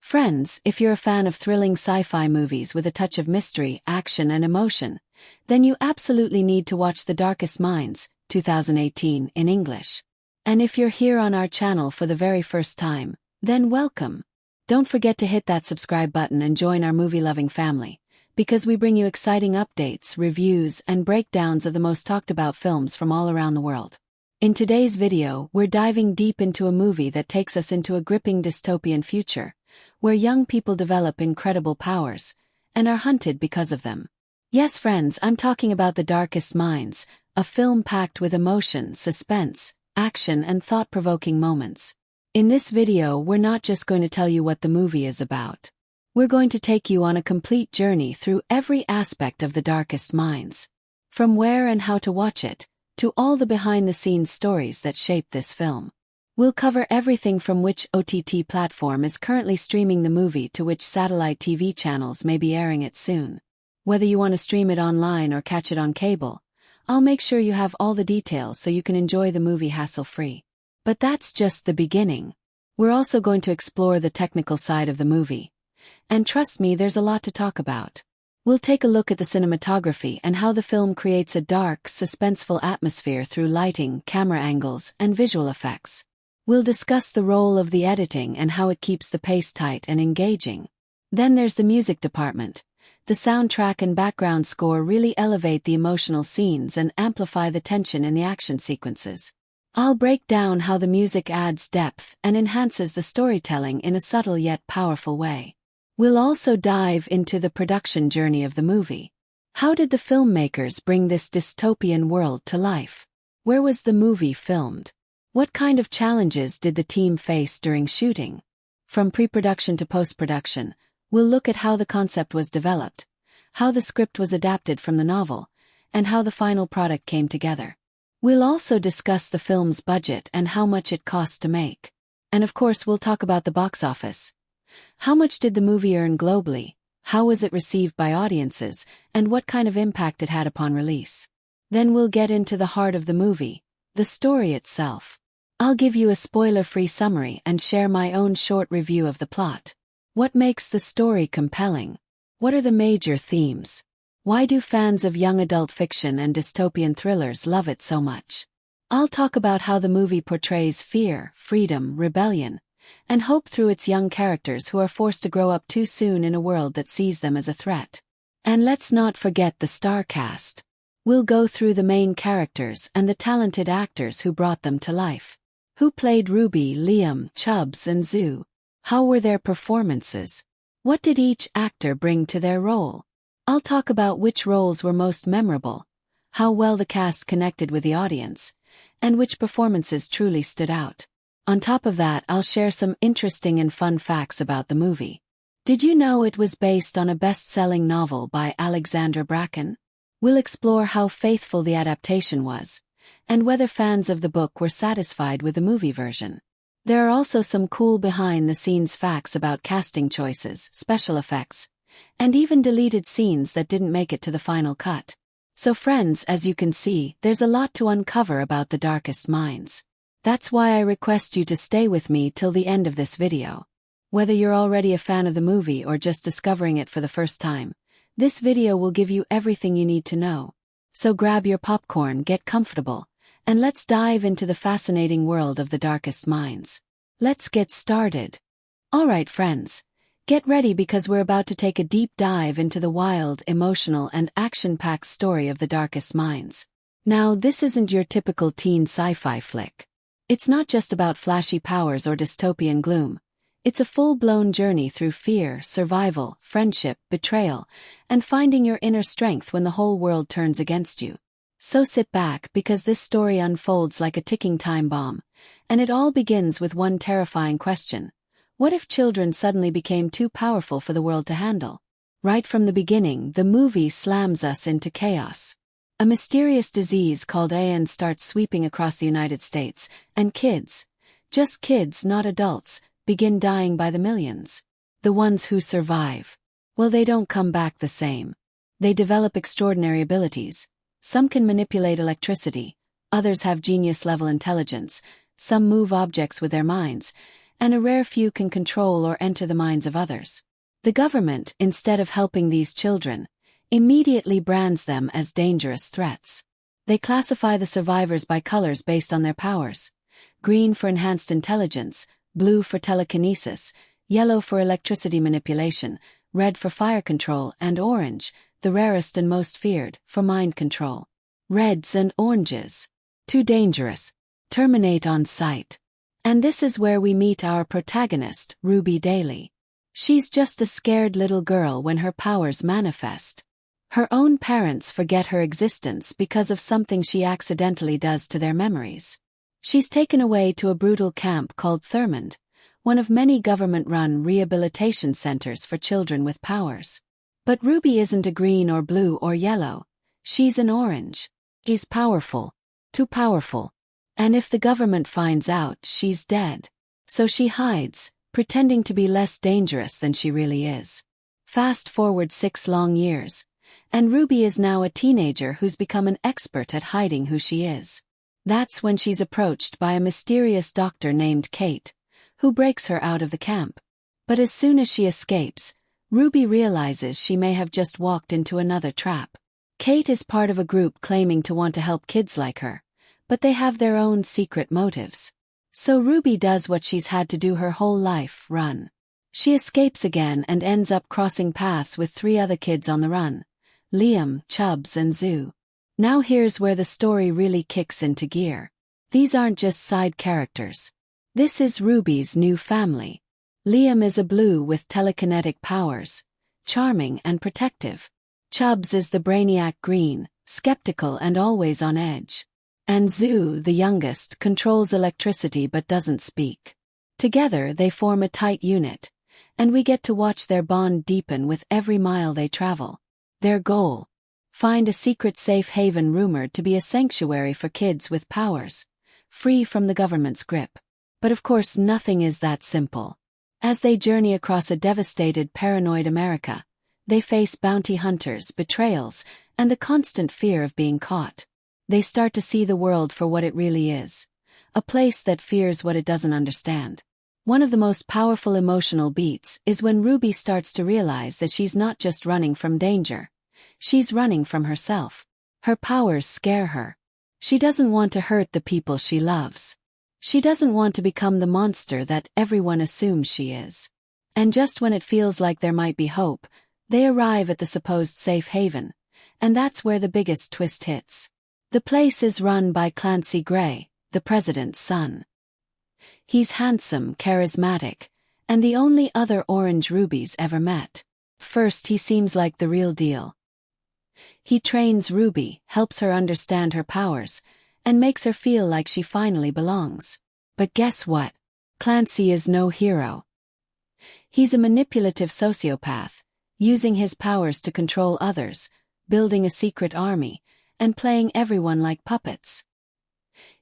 Friends, if you're a fan of thrilling sci-fi movies with a touch of mystery, action, and emotion, then you absolutely need to watch The Darkest Minds, 2018, in English. And if you're here on our channel for the very first time, then welcome. Don't forget to hit that subscribe button and join our movie-loving family, because we bring you exciting updates, reviews, and breakdowns of the most talked-about films from all around the world. In today's video, we're diving deep into a movie that takes us into a gripping dystopian future, where young people develop incredible powers, and are hunted because of them. Yes, friends, I'm talking about The Darkest Minds, a film packed with emotion, suspense, action, and thought-provoking moments. In this video, we're not just going to tell you what the movie is about. We're going to take you on a complete journey through every aspect of The Darkest Minds. From where and how to watch it, to all the behind-the-scenes stories that shape this film. We'll cover everything from which OTT platform is currently streaming the movie to which satellite TV channels may be airing it soon. Whether you want to stream it online or catch it on cable, I'll make sure you have all the details so you can enjoy the movie hassle-free. But that's just the beginning. We're also going to explore the technical side of the movie. And trust me, there's a lot to talk about. We'll take a look at the cinematography and how the film creates a dark, suspenseful atmosphere through lighting, camera angles, and visual effects. We'll discuss the role of the editing and how it keeps the pace tight and engaging. Then there's the music department. The soundtrack and background score really elevate the emotional scenes and amplify the tension in the action sequences. I'll break down how the music adds depth and enhances the storytelling in a subtle yet powerful way. We'll also dive into the production journey of the movie. How did the filmmakers bring this dystopian world to life? Where was the movie filmed? What kind of challenges did the team face during shooting? From pre-production to post-production, we'll look at how the concept was developed, how the script was adapted from the novel, and how the final product came together. We'll also discuss the film's budget and how much it cost to make. And of course, we'll talk about the box office. How much did the movie earn globally? How was it received by audiences? And what kind of impact it had upon release? Then we'll get into the heart of the movie, the story itself. I'll give you a spoiler-free summary and share my own short review of the plot. What makes the story compelling? What are the major themes? Why do fans of young adult fiction and dystopian thrillers love it so much? I'll talk about how the movie portrays fear, freedom, rebellion, and hope through its young characters who are forced to grow up too soon in a world that sees them as a threat. And let's not forget the star cast. We'll go through the main characters and the talented actors who brought them to life. Who played Ruby, Liam, Chubbs, and Zoo? How were their performances? What did each actor bring to their role? I'll talk about which roles were most memorable, how well the cast connected with the audience, and which performances truly stood out. On top of that, I'll share some interesting and fun facts about the movie. Did you know it was based on a best-selling novel by Alexandra Bracken? We'll explore how faithful the adaptation was, and whether fans of the book were satisfied with the movie version. There are also some cool behind-the-scenes facts about casting choices, special effects, and even deleted scenes that didn't make it to the final cut. So friends, as you can see, there's a lot to uncover about The Darkest Minds. That's why I request you to stay with me till the end of this video. Whether you're already a fan of the movie or just discovering it for the first time, this video will give you everything you need to know. So grab your popcorn, get comfortable, and let's dive into the fascinating world of The Darkest Minds. Let's get started. Alright friends, get ready because we're about to take a deep dive into the wild, emotional, and action-packed story of The Darkest Minds. Now, this isn't your typical teen sci-fi flick. It's not just about flashy powers or dystopian gloom. It's a full-blown journey through fear, survival, friendship, betrayal, and finding your inner strength when the whole world turns against you. So sit back because this story unfolds like a ticking time bomb, and it all begins with one terrifying question. What if children suddenly became too powerful for the world to handle? Right from the beginning, the movie slams us into chaos. A mysterious disease called AN starts sweeping across the United States, and kids, just kids, not adults, begin dying by the millions. The ones who survive, well, they don't come back the same. They develop extraordinary abilities. Some can manipulate electricity, others have genius-level intelligence, some move objects with their minds, and a rare few can control or enter the minds of others. The government, instead of helping these children, immediately brands them as dangerous threats. They classify the survivors by colors based on their powers: green for enhanced intelligence, blue for telekinesis, yellow for electricity manipulation, red for fire control, and orange, the rarest and most feared, for mind control. Reds and oranges, too dangerous, terminate on sight. And this is where we meet our protagonist, Ruby Daly. She's just a scared little girl when her powers manifest. Her own parents forget her existence because of something she accidentally does to their memories. She's taken away to a brutal camp called Thurmond, one of many government-run rehabilitation centers for children with powers. But Ruby isn't a green or blue or yellow. She's an orange. She's powerful. Too powerful. And if the government finds out, she's dead. So she hides, pretending to be less dangerous than she really is. Fast forward 6 long years, and Ruby is now a teenager who's become an expert at hiding who she is. That's when she's approached by a mysterious doctor named Kate, who breaks her out of the camp. But as soon as she escapes, Ruby realizes she may have just walked into another trap. Kate is part of a group claiming to want to help kids like her, but they have their own secret motives. So Ruby does what she's had to do her whole life: run. She escapes again and ends up crossing paths with 3 other kids on the run: Liam, Chubbs, and Zoo. Now here's where the story really kicks into gear. These aren't just side characters. This is Ruby's new family. Liam is a blue with telekinetic powers, charming and protective. Chubbs is the brainiac green, skeptical and always on edge. And Zoo, the youngest, controls electricity but doesn't speak. Together they form a tight unit, and we get to watch their bond deepen with every mile they travel. Their goal: find a secret safe haven rumored to be a sanctuary for kids with powers, free from the government's grip. But of course nothing is that simple. As they journey across a devastated, paranoid America, they face bounty hunters, betrayals, and the constant fear of being caught. They start to see the world for what it really is: a place that fears what it doesn't understand. One of the most powerful emotional beats is when Ruby starts to realize that she's not just running from danger. She's running from herself. Her powers scare her. She doesn't want to hurt the people she loves. She doesn't want to become the monster that everyone assumes she is. And just when it feels like there might be hope, they arrive at the supposed safe haven, and that's where the biggest twist hits. The place is run by Clancy Gray, the president's son. He's handsome, charismatic, and the only other orange Ruby's ever met. First, he seems like the real deal. He trains Ruby, helps her understand her powers, and makes her feel like she finally belongs. But guess what? Clancy is no hero. He's a manipulative sociopath, using his powers to control others, building a secret army, and playing everyone like puppets.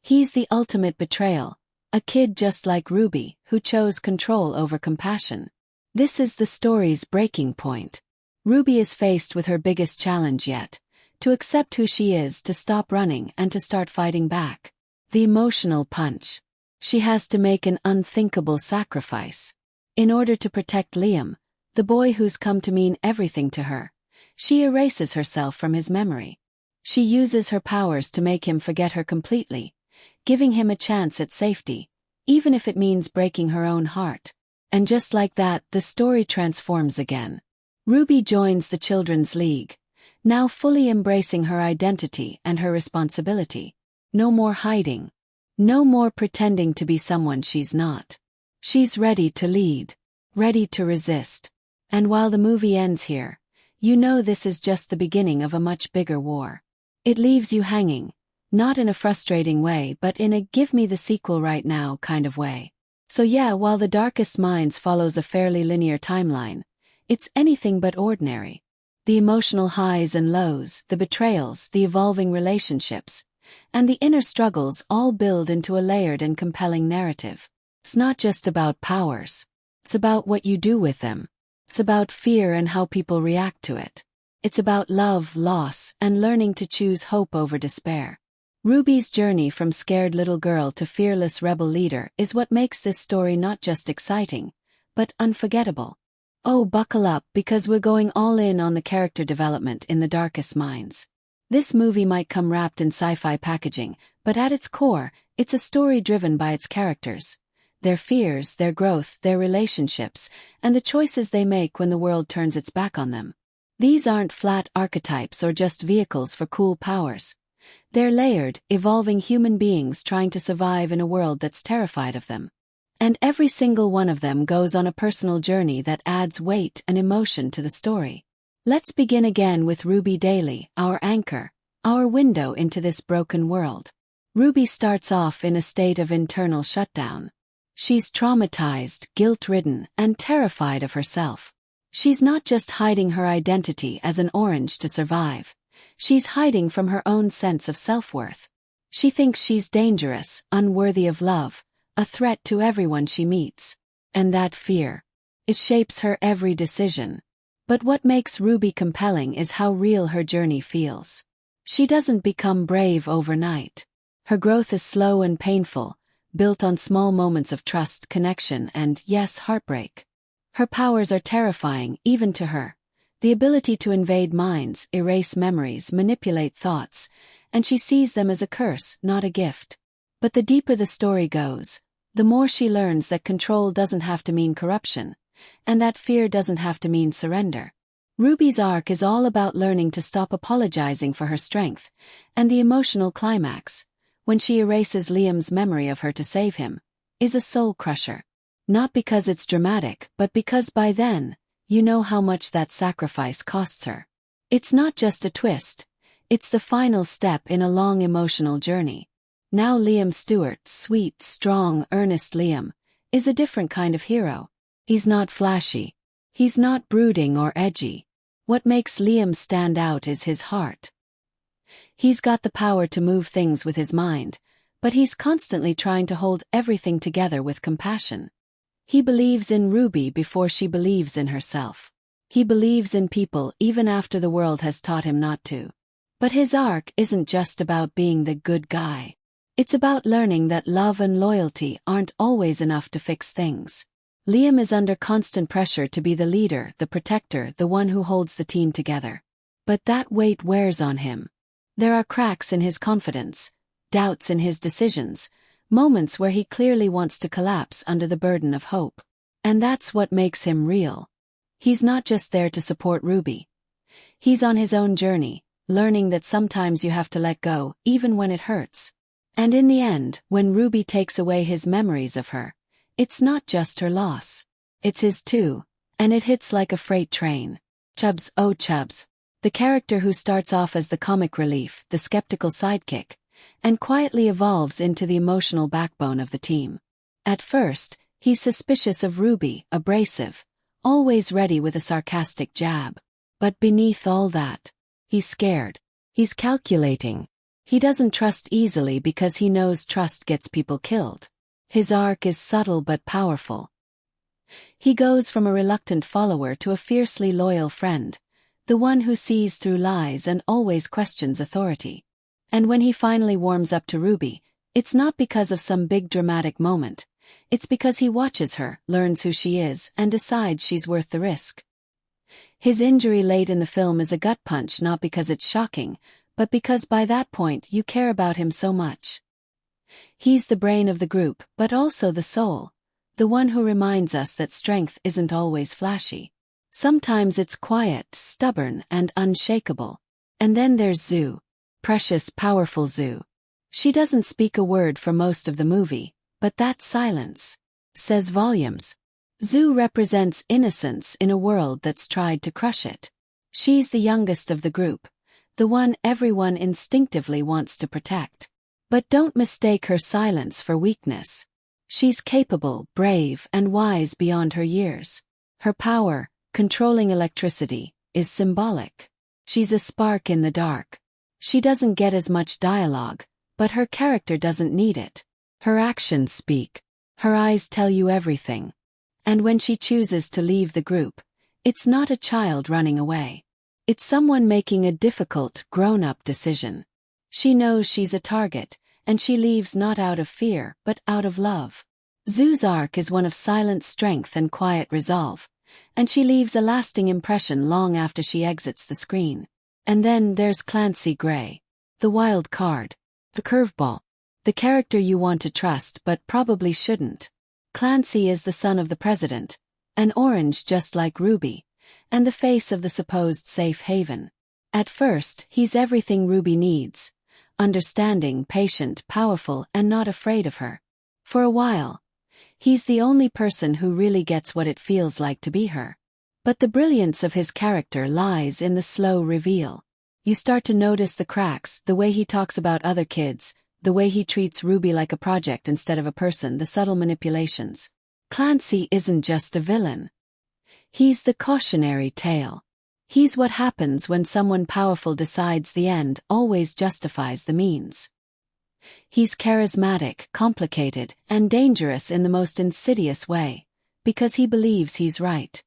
He's the ultimate betrayal, a kid just like Ruby who chose control over compassion. This is the story's breaking point. Ruby is faced with her biggest challenge yet: to accept who she is, to stop running, and to start fighting back. The emotional punch. She has to make an unthinkable sacrifice. In order to protect Liam, the boy who's come to mean everything to her, she erases herself from his memory. She uses her powers to make him forget her completely, giving him a chance at safety, even if it means breaking her own heart. And just like that, the story transforms again. Ruby joins the Children's League, now fully embracing her identity and her responsibility. No more hiding. No more pretending to be someone she's not. She's ready to lead, ready to resist. And while the movie ends here, you know this is just the beginning of a much bigger war. It leaves you hanging, not in a frustrating way but in a give me the sequel right now kind of way. So yeah, while The Darkest Minds follows a fairly linear timeline, it's anything but ordinary. The emotional highs and lows, the betrayals, the evolving relationships, and the inner struggles all build into a layered and compelling narrative. It's not just about powers. It's about what you do with them. It's about fear and how people react to it. It's about love, loss, and learning to choose hope over despair. Ruby's journey from scared little girl to fearless rebel leader is what makes this story not just exciting, but unforgettable. Oh, buckle up because we're going all in on the character development in The Darkest Minds. This movie might come wrapped in sci-fi packaging, but at its core, it's a story driven by its characters. Their fears, their growth, their relationships, and the choices they make when the world turns its back on them. These aren't flat archetypes or just vehicles for cool powers. They're layered, evolving human beings trying to survive in a world that's terrified of them. And every single one of them goes on a personal journey that adds weight and emotion to the story. Let's begin again with Ruby Daly, our anchor, our window into this broken world. Ruby starts off in a state of internal shutdown. She's traumatized, guilt-ridden, and terrified of herself. She's not just hiding her identity as an orange to survive. She's hiding from her own sense of self-worth. She thinks she's dangerous, unworthy of love, a threat to everyone she meets. And that fear, it shapes her every decision. But what makes Ruby compelling is how real her journey feels. She doesn't become brave overnight. Her growth is slow and painful, built on small moments of trust, connection, and, yes, heartbreak. Her powers are terrifying, even to her. The ability to invade minds, erase memories, manipulate thoughts, and she sees them as a curse, not a gift. But the deeper the story goes, the more she learns that control doesn't have to mean corruption, and that fear doesn't have to mean surrender. Ruby's arc is all about learning to stop apologizing for her strength, and the emotional climax, when she erases Liam's memory of her to save him, is a soul-crusher. Not because it's dramatic, but because by then, you know how much that sacrifice costs her. It's not just a twist, it's the final step in a long emotional journey. Now Liam Stewart, sweet, strong, earnest Liam, is a different kind of hero. He's not flashy. He's not brooding or edgy. What makes Liam stand out is his heart. He's got the power to move things with his mind, but he's constantly trying to hold everything together with compassion. He believes in Ruby before she believes in herself. He believes in people even after the world has taught him not to. But his arc isn't just about being the good guy. It's about learning that love and loyalty aren't always enough to fix things. Liam is under constant pressure to be the leader, the protector, the one who holds the team together. But that weight wears on him. There are cracks in his confidence, doubts in his decisions, moments where he clearly wants to collapse under the burden of hope. And that's what makes him real. He's not just there to support Ruby. He's on his own journey, learning that sometimes you have to let go, even when it hurts. And in the end, when Ruby takes away his memories of her, it's not just her loss. It's his too, and it hits like a freight train. Chubbs, oh Chubbs. The character who starts off as the comic relief, the skeptical sidekick, and quietly evolves into the emotional backbone of the team. At first, he's suspicious of Ruby, abrasive, always ready with a sarcastic jab. But beneath all that, he's scared. He's calculating. He doesn't trust easily because he knows trust gets people killed. His arc is subtle but powerful. He goes from a reluctant follower to a fiercely loyal friend, the one who sees through lies and always questions authority. And when he finally warms up to Ruby, it's not because of some big dramatic moment. It's because he watches her, learns who she is, and decides she's worth the risk. His injury late in the film is a gut punch not because it's shocking, but because by that point you care about him so much. He's the brain of the group, but also the soul, the one who reminds us that strength isn't always flashy. Sometimes it's quiet, stubborn, and unshakable. And then there's Zoo. Precious, powerful Zoo. She doesn't speak a word for most of the movie, but that silence says volumes. Zoo represents innocence in a world that's tried to crush it. She's the youngest of the group, the one everyone instinctively wants to protect. But don't mistake her silence for weakness. She's capable, brave, and wise beyond her years. Her power, controlling electricity, is symbolic. She's a spark in the dark. She doesn't get as much dialogue, but her character doesn't need it. Her actions speak. Her eyes tell you everything. And when she chooses to leave the group, it's not a child running away. It's someone making a difficult, grown-up decision. She knows she's a target, and she leaves not out of fear, but out of love. Zu's arc is one of silent strength and quiet resolve, and she leaves a lasting impression long after she exits the screen. And then there's Clancy Gray. The wild card. The curveball. The character you want to trust but probably shouldn't. Clancy is the son of the president, an orange just like Ruby, and the face of the supposed safe haven. At first, he's everything Ruby needs. Understanding, patient, powerful, and not afraid of her. For a while, he's the only person who really gets what it feels like to be her. But the brilliance of his character lies in the slow reveal. You start to notice the cracks, the way he talks about other kids, the way he treats Ruby like a project instead of a person, the subtle manipulations. Clancy isn't just a villain. He's the cautionary tale. He's what happens when someone powerful decides the end always justifies the means. He's charismatic, complicated, and dangerous in the most insidious way, because he believes he's right.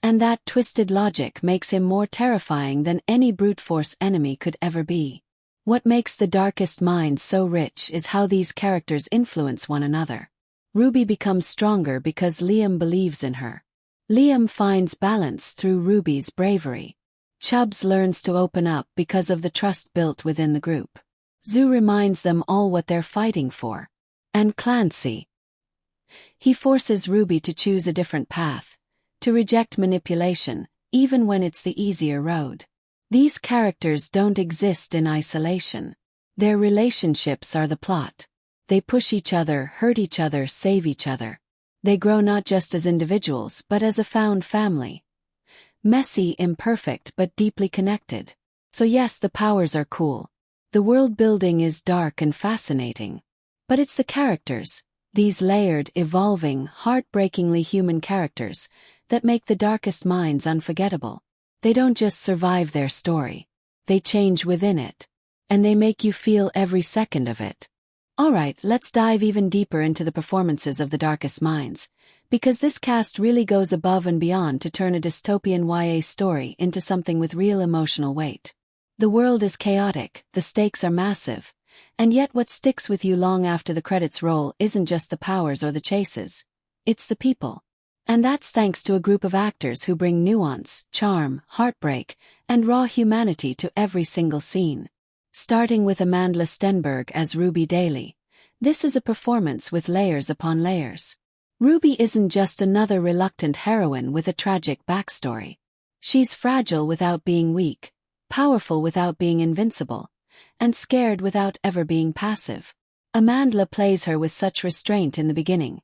And that twisted logic makes him more terrifying than any brute force enemy could ever be. What makes The Darkest Minds so rich is how these characters influence one another. Ruby becomes stronger because Liam believes in her. Liam finds balance through Ruby's bravery. Chubbs learns to open up because of the trust built within the group. Zu reminds them all what they're fighting for. And Clancy. He forces Ruby to choose a different path, to reject manipulation, even when it's the easier road. These characters don't exist in isolation. Their relationships are the plot. They push each other, hurt each other, save each other. They grow not just as individuals but as a found family. Messy, imperfect, but deeply connected. So yes, the powers are cool. The world building is dark and fascinating. But it's the characters, these layered, evolving, heartbreakingly human characters, that make The Darkest Minds unforgettable. They don't just survive their story. They change within it. And they make you feel every second of it. Alright, let's dive even deeper into the performances of The Darkest Minds, because this cast really goes above and beyond to turn a dystopian YA story into something with real emotional weight. The world is chaotic, the stakes are massive, and yet what sticks with you long after the credits roll isn't just the powers or the chases. It's the people. And that's thanks to a group of actors who bring nuance, charm, heartbreak, and raw humanity to every single scene. Starting with Amandla Stenberg as Ruby Daly, this is a performance with layers upon layers. Ruby isn't just another reluctant heroine with a tragic backstory. She's fragile without being weak, powerful without being invincible, and scared without ever being passive. Amandla plays her with such restraint in the beginning.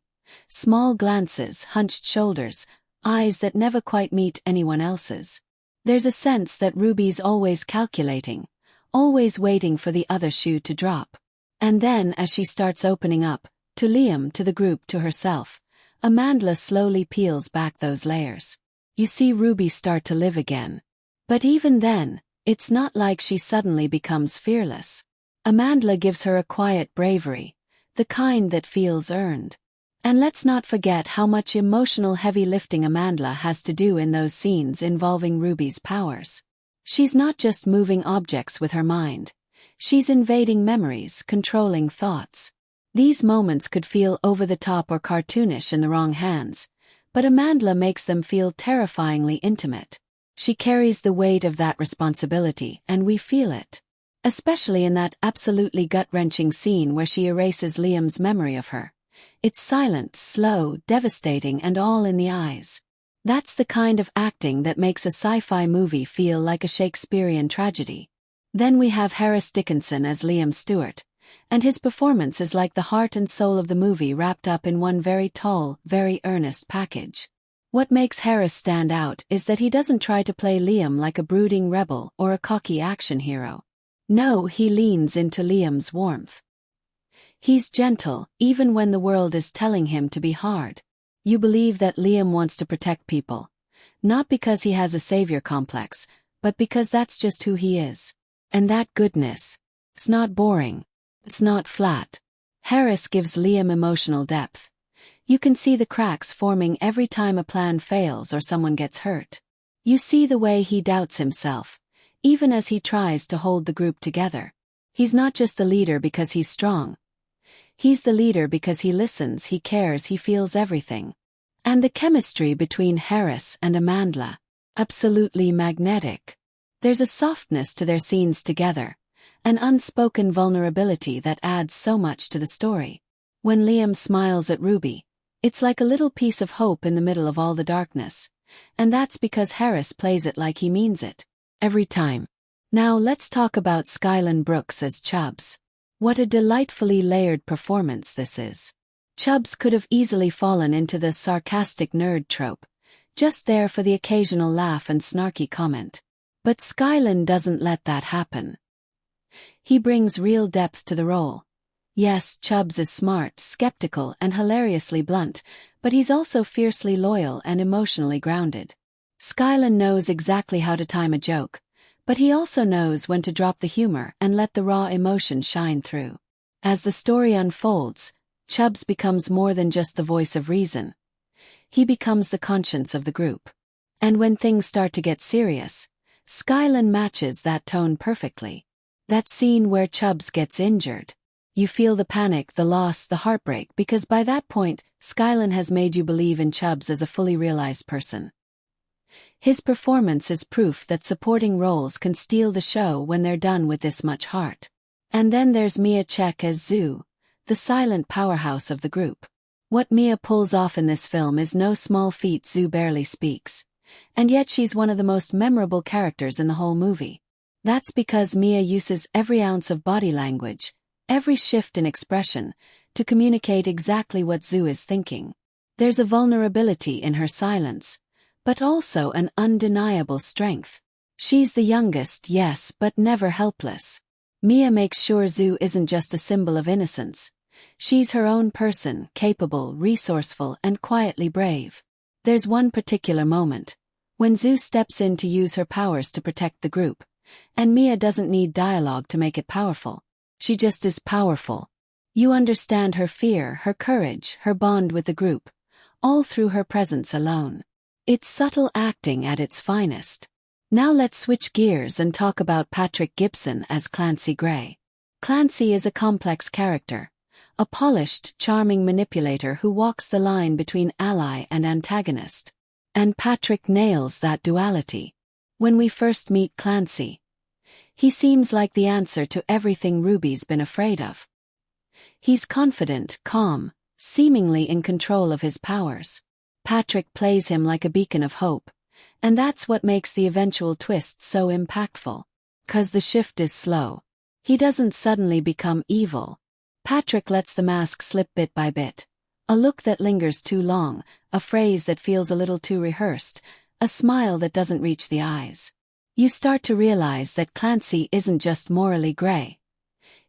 Small glances, hunched shoulders, eyes that never quite meet anyone else's. There's a sense that Ruby's always calculating, always waiting for the other shoe to drop. And then, as she starts opening up, to Liam, to the group, to herself, Amandla slowly peels back those layers. You see Ruby start to live again. But even then, it's not like she suddenly becomes fearless. Amandla gives her a quiet bravery, the kind that feels earned. And let's not forget how much emotional heavy lifting Amandla has to do in those scenes involving Ruby's powers. She's not just moving objects with her mind. She's invading memories, controlling thoughts. These moments could feel over the top or cartoonish in the wrong hands, but Amandla makes them feel terrifyingly intimate. She carries the weight of that responsibility, and we feel it. Especially in that absolutely gut-wrenching scene where she erases Liam's memory of her. It's silent, slow, devastating, and all in the eyes. That's the kind of acting that makes a sci-fi movie feel like a Shakespearean tragedy. Then we have Harris Dickinson as Liam Stewart, and his performance is like the heart and soul of the movie wrapped up in one very tall, very earnest package. What makes Harris stand out is that he doesn't try to play Liam like a brooding rebel or a cocky action hero. No, he leans into Liam's warmth. He's gentle, even when the world is telling him to be hard. You believe that Liam wants to protect people, not because he has a savior complex, but because that's just who he is. And that goodness, it's not boring. It's not flat. Harris gives Liam emotional depth. You can see the cracks forming every time a plan fails or someone gets hurt. You see the way he doubts himself, even as he tries to hold the group together. He's not just the leader because he's strong. He's the leader because he listens, he cares, he feels everything. And the chemistry between Harris and Amandla, absolutely magnetic. There's a softness to their scenes together, an unspoken vulnerability that adds so much to the story. When Liam smiles at Ruby, it's like a little piece of hope in the middle of all the darkness. And that's because Harris plays it like he means it. Every time. Now let's talk about Skylan Brooks as Chubbs. What a delightfully layered performance this is. Chubbs could have easily fallen into the sarcastic nerd trope, just there for the occasional laugh and snarky comment. But Skylan doesn't let that happen. He brings real depth to the role. Yes, Chubbs is smart, skeptical, and hilariously blunt, but he's also fiercely loyal and emotionally grounded. Skylan knows exactly how to time a joke, but he also knows when to drop the humor and let the raw emotion shine through. As the story unfolds, Chubbs becomes more than just the voice of reason. He becomes the conscience of the group. And when things start to get serious, Skylan matches that tone perfectly. That scene where Chubbs gets injured. You feel the panic, the loss, the heartbreak, because by that point, Skylan has made you believe in Chubbs as a fully realized person. His performance is proof that supporting roles can steal the show when they're done with this much heart. And then there's Mia Czech as Zoo, the silent powerhouse of the group. What Mia pulls off in this film is no small feat. Zoo barely speaks. And yet she's one of the most memorable characters in the whole movie. That's because Mia uses every ounce of body language, every shift in expression, to communicate exactly what Zoo is thinking. There's a vulnerability in her silence, but also an undeniable strength. She's the youngest, yes, but never helpless. Mia makes sure Zoo isn't just a symbol of innocence. She's her own person, capable, resourceful, and quietly brave. There's one particular moment, when Zoo steps in to use her powers to protect the group, and Mia doesn't need dialogue to make it powerful. She just is powerful. You understand her fear, her courage, her bond with the group, all through her presence alone. It's subtle acting at its finest. Now let's switch gears and talk about Patrick Gibson as Clancy Gray. Clancy is a complex character, a polished, charming manipulator who walks the line between ally and antagonist. And Patrick nails that duality. When we first meet Clancy, he seems like the answer to everything Ruby's been afraid of. He's confident, calm, seemingly in control of his powers. Patrick plays him like a beacon of hope, and that's what makes the eventual twist so impactful. 'Cause the shift is slow. He doesn't suddenly become evil. Patrick lets the mask slip bit by bit. A look that lingers too long, a phrase that feels a little too rehearsed, a smile that doesn't reach the eyes. You start to realize that Clancy isn't just morally gray.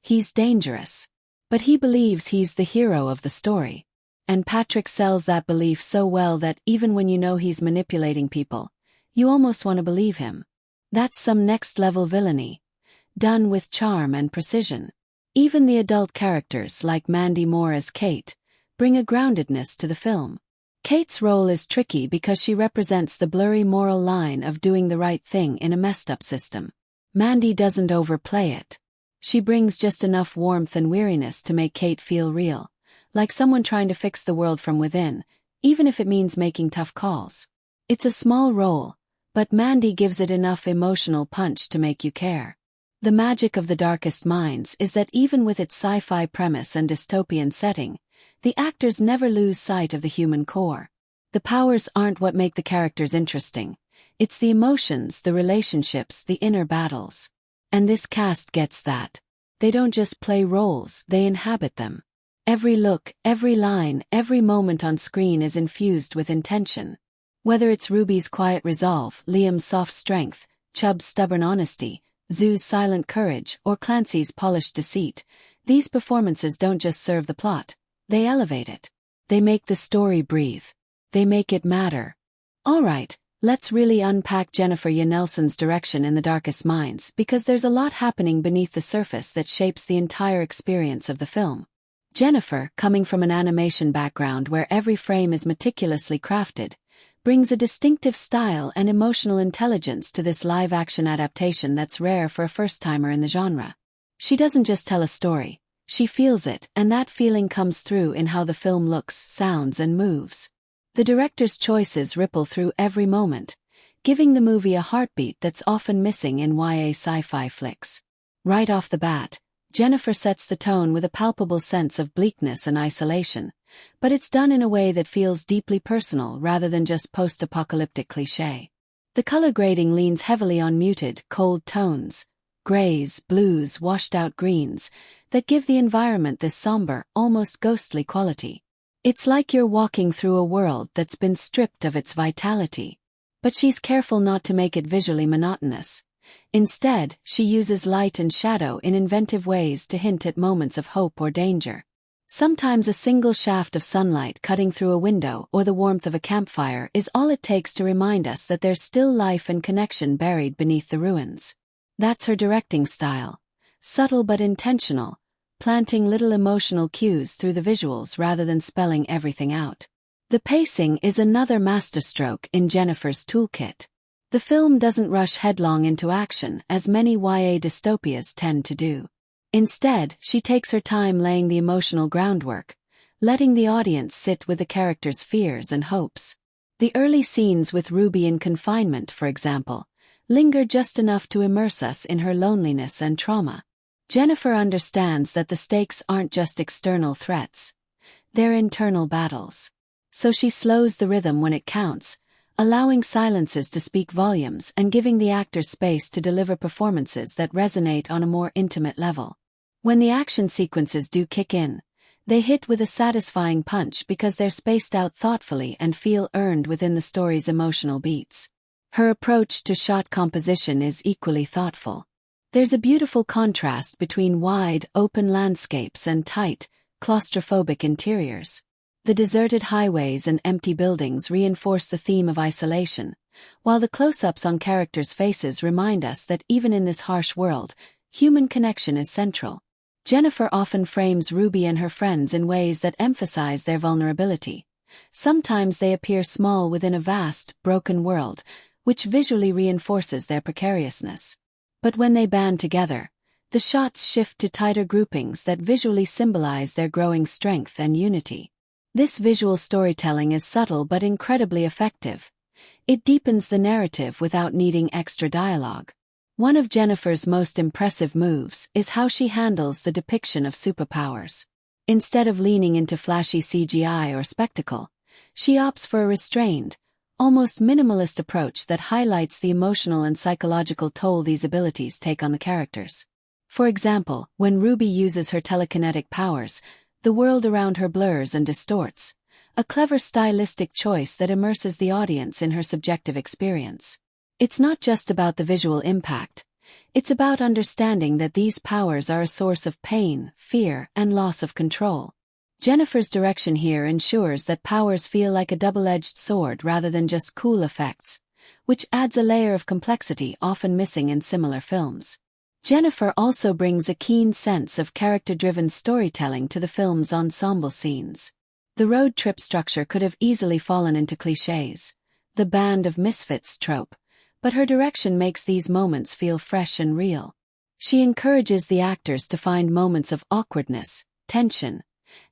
He's dangerous. But he believes he's the hero of the story. And Patrick sells that belief so well that even when you know he's manipulating people, you almost want to believe him. That's some next-level villainy, done with charm and precision. Even the adult characters, like Mandy Moore as Kate, bring a groundedness to the film. Kate's role is tricky because she represents the blurry moral line of doing the right thing in a messed-up system. Mandy doesn't overplay it. She brings just enough warmth and weariness to make Kate feel real, like someone trying to fix the world from within, even if it means making tough calls. It's a small role, but Mandy gives it enough emotional punch to make you care. The magic of The Darkest Minds is that even with its sci-fi premise and dystopian setting, the actors never lose sight of the human core. The powers aren't what make the characters interesting. It's the emotions, the relationships, the inner battles. And this cast gets that. They don't just play roles, they inhabit them. Every look, every line, every moment on screen is infused with intention. Whether it's Ruby's quiet resolve, Liam's soft strength, Chubb's stubborn honesty, Zoo's silent courage, or Clancy's polished deceit, these performances don't just serve the plot. They elevate it. They make the story breathe. They make it matter. Alright, let's really unpack Jennifer Yuh Nelson's direction in The Darkest Minds, because there's a lot happening beneath the surface that shapes the entire experience of the film. Jennifer, coming from an animation background where every frame is meticulously crafted, brings a distinctive style and emotional intelligence to this live-action adaptation that's rare for a first-timer in the genre. She doesn't just tell a story, she feels it, and that feeling comes through in how the film looks, sounds, and moves. The director's choices ripple through every moment, giving the movie a heartbeat that's often missing in YA sci-fi flicks. Right off the bat, Jennifer sets the tone with a palpable sense of bleakness and isolation, but it's done in a way that feels deeply personal rather than just post-apocalyptic cliché. The color grading leans heavily on muted, cold tones, grays, blues, washed-out greens, that give the environment this somber, almost ghostly quality. It's like you're walking through a world that's been stripped of its vitality. But she's careful not to make it visually monotonous. Instead, she uses light and shadow in inventive ways to hint at moments of hope or danger. Sometimes a single shaft of sunlight cutting through a window or the warmth of a campfire is all it takes to remind us that there's still life and connection buried beneath the ruins. That's her directing style. Subtle but intentional, planting little emotional cues through the visuals rather than spelling everything out. The pacing is another masterstroke in Jennifer's toolkit. The film doesn't rush headlong into action as many YA dystopias tend to do. Instead, she takes her time laying the emotional groundwork, letting the audience sit with the characters' fears and hopes. The early scenes with Ruby in confinement, for example, linger just enough to immerse us in her loneliness and trauma. Jennifer understands that the stakes aren't just external threats, they're internal battles. So she slows the rhythm when it counts, allowing silences to speak volumes and giving the actors space to deliver performances that resonate on a more intimate level. When the action sequences do kick in, they hit with a satisfying punch because they're spaced out thoughtfully and feel earned within the story's emotional beats. Her approach to shot composition is equally thoughtful. There's a beautiful contrast between wide, open landscapes and tight, claustrophobic interiors. The deserted highways and empty buildings reinforce the theme of isolation, while the close-ups on characters' faces remind us that even in this harsh world, human connection is central. Jennifer often frames Ruby and her friends in ways that emphasize their vulnerability. Sometimes they appear small within a vast, broken world, which visually reinforces their precariousness. But when they band together, the shots shift to tighter groupings that visually symbolize their growing strength and unity. This visual storytelling is subtle but incredibly effective. It deepens the narrative without needing extra dialogue. One of Jennifer's most impressive moves is how she handles the depiction of superpowers. Instead of leaning into flashy CGI or spectacle, she opts for a restrained, almost minimalist approach that highlights the emotional and psychological toll these abilities take on the characters. For example, when Ruby uses her telekinetic powers, the world around her blurs and distorts, a clever stylistic choice that immerses the audience in her subjective experience. It's not just about the visual impact, it's about understanding that these powers are a source of pain, fear, and loss of control. Jennifer's direction here ensures that powers feel like a double-edged sword rather than just cool effects, which adds a layer of complexity often missing in similar films. Jennifer also brings a keen sense of character-driven storytelling to the film's ensemble scenes. The road trip structure could have easily fallen into clichés, the band of misfits trope, but her direction makes these moments feel fresh and real. She encourages the actors to find moments of awkwardness, tension,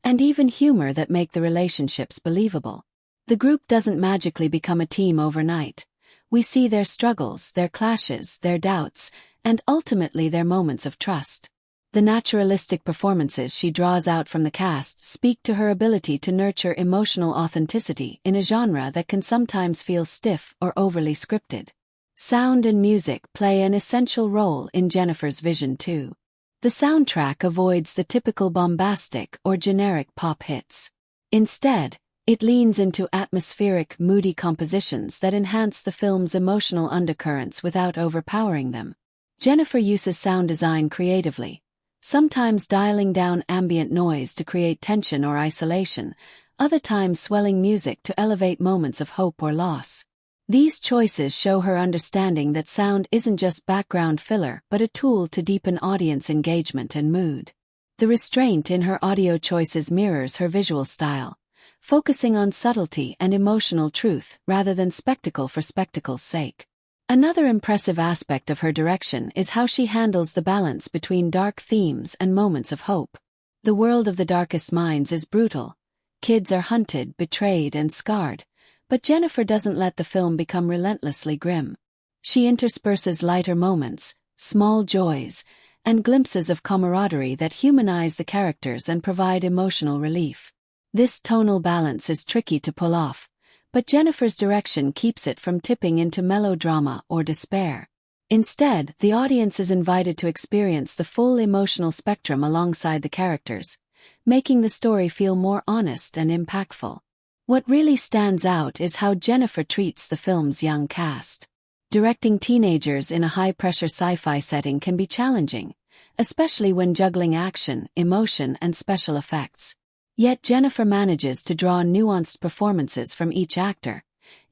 and even humor that make the relationships believable. The group doesn't magically become a team overnight. We see their struggles, their clashes, their doubts, and ultimately their moments of trust. The naturalistic performances she draws out from the cast speak to her ability to nurture emotional authenticity in a genre that can sometimes feel stiff or overly scripted. Sound and music play an essential role in Jennifer's vision too. The soundtrack avoids the typical bombastic or generic pop hits. Instead, it leans into atmospheric, moody compositions that enhance the film's emotional undercurrents without overpowering them. Jennifer uses sound design creatively, sometimes dialing down ambient noise to create tension or isolation, other times swelling music to elevate moments of hope or loss. These choices show her understanding that sound isn't just background filler but a tool to deepen audience engagement and mood. The restraint in her audio choices mirrors her visual style, focusing on subtlety and emotional truth rather than spectacle for spectacle's sake. Another impressive aspect of her direction is how she handles the balance between dark themes and moments of hope. The world of The Darkest Minds is brutal. Kids are hunted, betrayed, and scarred, but Jennifer doesn't let the film become relentlessly grim. She intersperses lighter moments, small joys, and glimpses of camaraderie that humanize the characters and provide emotional relief. This tonal balance is tricky to pull off, but Jennifer's direction keeps it from tipping into melodrama or despair. Instead, the audience is invited to experience the full emotional spectrum alongside the characters, making the story feel more honest and impactful. What really stands out is how Jennifer treats the film's young cast. Directing teenagers in a high-pressure sci-fi setting can be challenging, especially when juggling action, emotion, and special effects. Yet Jennifer manages to draw nuanced performances from each actor,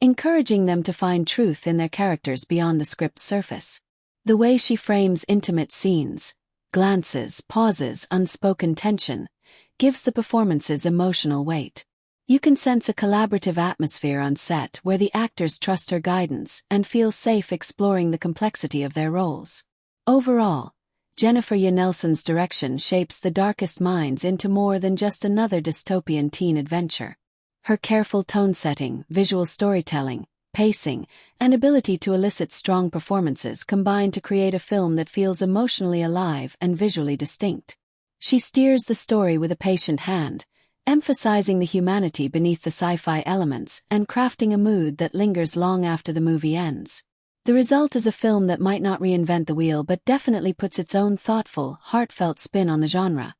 encouraging them to find truth in their characters beyond the script's surface. The way she frames intimate scenes, glances, pauses, unspoken tension, gives the performances emotional weight. You can sense a collaborative atmosphere on set where the actors trust her guidance and feel safe exploring the complexity of their roles. Overall, Jennifer Yuh Nelson's direction shapes The Darkest Minds into more than just another dystopian teen adventure. Her careful tone setting, visual storytelling, pacing, and ability to elicit strong performances combine to create a film that feels emotionally alive and visually distinct. She steers the story with a patient hand, emphasizing the humanity beneath the sci-fi elements and crafting a mood that lingers long after the movie ends. The result is a film that might not reinvent the wheel but definitely puts its own thoughtful, heartfelt spin on the genre,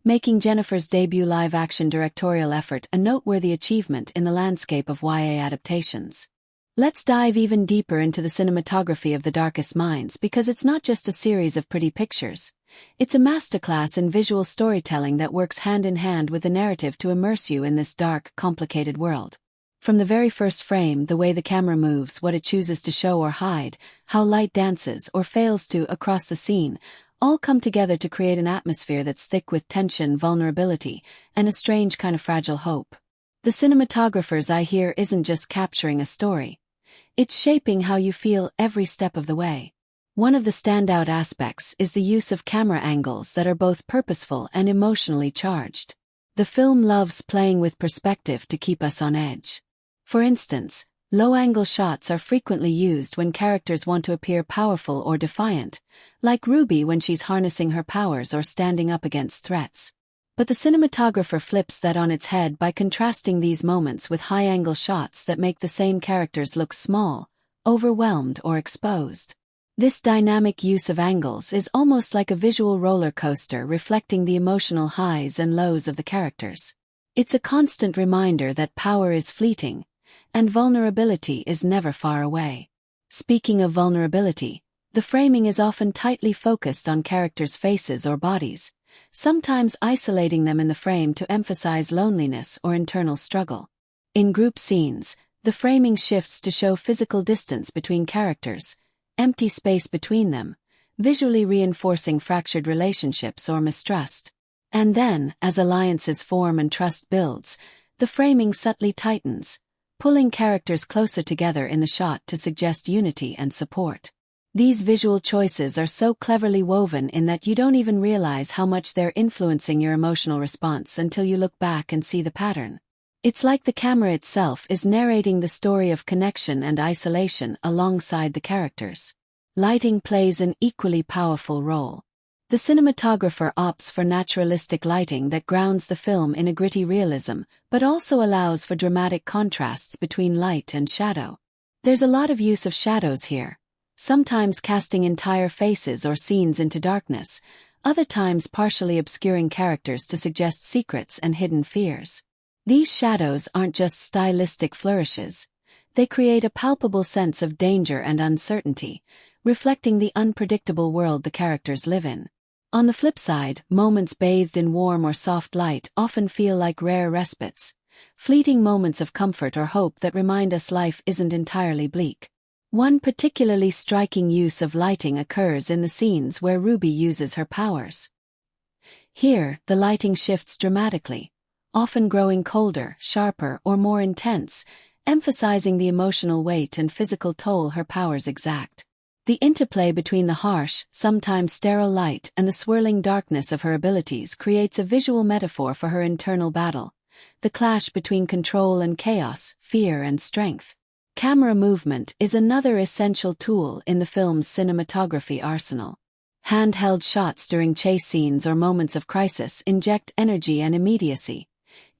making Jennifer's debut live-action directorial effort a noteworthy achievement in the landscape of YA adaptations. Let's dive even deeper into the cinematography of The Darkest Minds because it's not just a series of pretty pictures. It's a masterclass in visual storytelling that works hand in hand with the narrative to immerse you in this dark, complicated world. From the very first frame, the way the camera moves, what it chooses to show or hide, how light dances or fails to across the scene, all come together to create an atmosphere that's thick with tension, vulnerability, and a strange kind of fragile hope. The cinematographer's eye here isn't just capturing a story. It's shaping how you feel every step of the way. One of the standout aspects is the use of camera angles that are both purposeful and emotionally charged. The film loves playing with perspective to keep us on edge. For instance, low-angle shots are frequently used when characters want to appear powerful or defiant, like Ruby when she's harnessing her powers or standing up against threats. But the cinematographer flips that on its head by contrasting these moments with high-angle shots that make the same characters look small, overwhelmed, or exposed. This dynamic use of angles is almost like a visual roller coaster reflecting the emotional highs and lows of the characters. It's a constant reminder that power is fleeting, and vulnerability is never far away. Speaking of vulnerability, the framing is often tightly focused on characters' faces or bodies, sometimes isolating them in the frame to emphasize loneliness or internal struggle. In group scenes, the framing shifts to show physical distance between characters, empty space between them, visually reinforcing fractured relationships or mistrust. And then, as alliances form and trust builds, the framing subtly tightens, pulling characters closer together in the shot to suggest unity and support. These visual choices are so cleverly woven in that you don't even realize how much they're influencing your emotional response until you look back and see the pattern. It's like the camera itself is narrating the story of connection and isolation alongside the characters. Lighting plays an equally powerful role. The cinematographer opts for naturalistic lighting that grounds the film in a gritty realism, but also allows for dramatic contrasts between light and shadow. There's a lot of use of shadows here, sometimes casting entire faces or scenes into darkness, other times partially obscuring characters to suggest secrets and hidden fears. These shadows aren't just stylistic flourishes. They create a palpable sense of danger and uncertainty, reflecting the unpredictable world the characters live in. On the flip side, moments bathed in warm or soft light often feel like rare respites, fleeting moments of comfort or hope that remind us life isn't entirely bleak. One particularly striking use of lighting occurs in the scenes where Ruby uses her powers. Here, the lighting shifts dramatically, often growing colder, sharper, or more intense, emphasizing the emotional weight and physical toll her powers exact. The interplay between the harsh, sometimes sterile light and the swirling darkness of her abilities creates a visual metaphor for her internal battle, the clash between control and chaos, fear and strength. Camera movement is another essential tool in the film's cinematography arsenal. Handheld shots during chase scenes or moments of crisis inject energy and immediacy,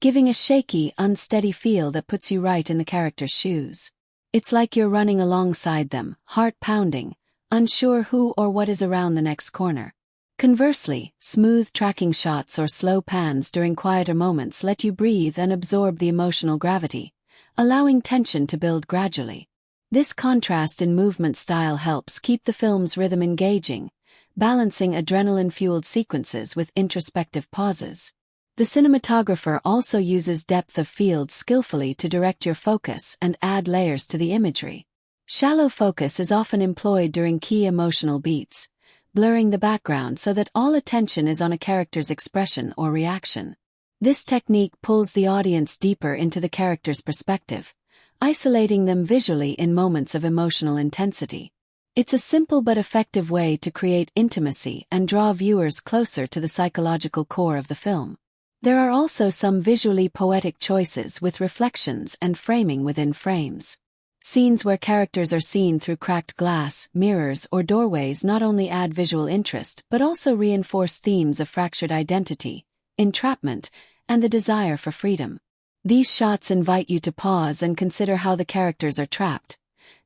giving a shaky, unsteady feel that puts you right in the character's shoes. It's like you're running alongside them, heart pounding, unsure who or what is around the next corner. Conversely, smooth tracking shots or slow pans during quieter moments let you breathe and absorb the emotional gravity, allowing tension to build gradually. This contrast in movement style helps keep the film's rhythm engaging, balancing adrenaline-fueled sequences with introspective pauses. The cinematographer also uses depth of field skillfully to direct your focus and add layers to the imagery. Shallow focus is often employed during key emotional beats, blurring the background so that all attention is on a character's expression or reaction. This technique pulls the audience deeper into the character's perspective, isolating them visually in moments of emotional intensity. It's a simple but effective way to create intimacy and draw viewers closer to the psychological core of the film. There are also some visually poetic choices with reflections and framing within frames. Scenes where characters are seen through cracked glass, mirrors, or doorways not only add visual interest but also reinforce themes of fractured identity, entrapment, and the desire for freedom. These shots invite you to pause and consider how the characters are trapped,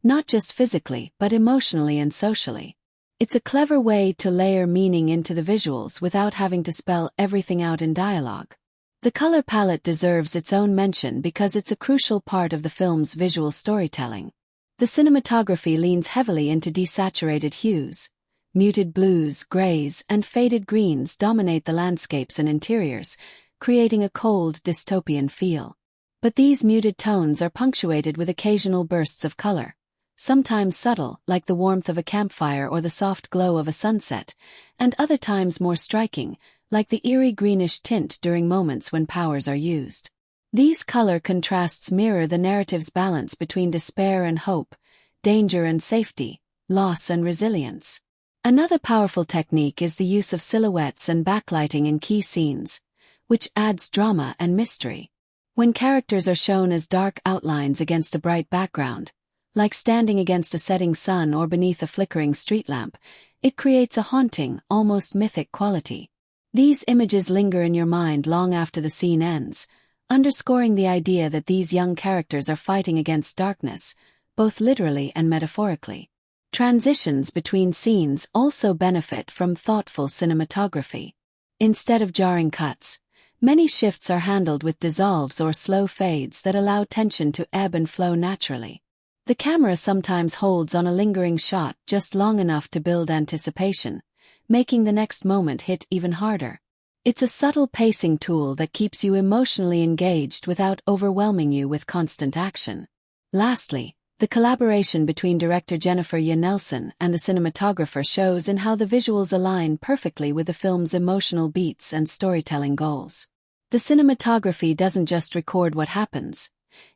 not just physically but emotionally and socially. It's a clever way to layer meaning into the visuals without having to spell everything out in dialogue. The color palette deserves its own mention because it's a crucial part of the film's visual storytelling. The cinematography leans heavily into desaturated hues. Muted blues, grays, and faded greens dominate the landscapes and interiors, creating a cold, dystopian feel. But these muted tones are punctuated with occasional bursts of color, sometimes subtle, like the warmth of a campfire or the soft glow of a sunset, and other times more striking, like the eerie greenish tint during moments when powers are used. These color contrasts mirror the narrative's balance between despair and hope, danger and safety, loss and resilience. Another powerful technique is the use of silhouettes and backlighting in key scenes, which adds drama and mystery. When characters are shown as dark outlines against a bright background, like standing against a setting sun or beneath a flickering street lamp, it creates a haunting, almost mythic quality. These images linger in your mind long after the scene ends, underscoring the idea that these young characters are fighting against darkness, both literally and metaphorically. Transitions between scenes also benefit from thoughtful cinematography. Instead of jarring cuts, many shifts are handled with dissolves or slow fades that allow tension to ebb and flow naturally. The camera sometimes holds on a lingering shot just long enough to build anticipation, making the next moment hit even harder. It's a subtle pacing tool that keeps you emotionally engaged without overwhelming you with constant action. Lastly, the collaboration between director Jennifer Yuh Nelson and the cinematographer shows in how the visuals align perfectly with the film's emotional beats and storytelling goals. The cinematography doesn't just record what happens.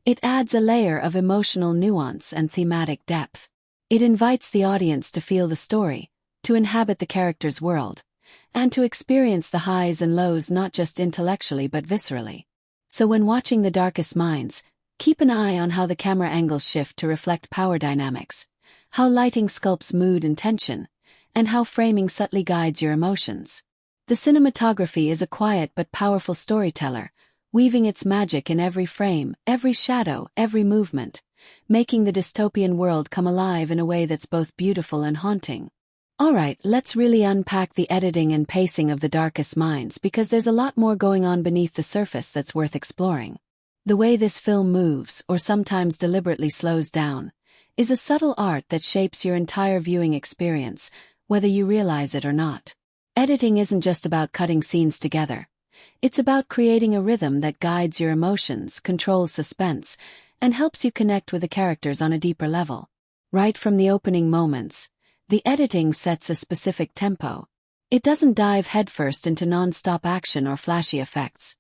It adds a layer of emotional nuance and thematic depth. It invites the audience to feel the story, to inhabit the character's world, and to experience the highs and lows not just intellectually but viscerally. So when watching The Darkest Minds, keep an eye on how the camera angles shift to reflect power dynamics, how lighting sculpts mood and tension, and how framing subtly guides your emotions. The cinematography is a quiet but powerful storyteller, weaving its magic in every frame, every shadow, every movement, making the dystopian world come alive in a way that's both beautiful and haunting. Alright, let's really unpack the editing and pacing of The Darkest Minds because there's a lot more going on beneath the surface that's worth exploring. The way this film moves, or sometimes deliberately slows down, is a subtle art that shapes your entire viewing experience, whether you realize it or not. Editing isn't just about cutting scenes together. It's about creating a rhythm that guides your emotions, controls suspense, and helps you connect with the characters on a deeper level. Right from the opening moments, the editing sets a specific tempo. It doesn't dive headfirst into non-stop action or flashy effects.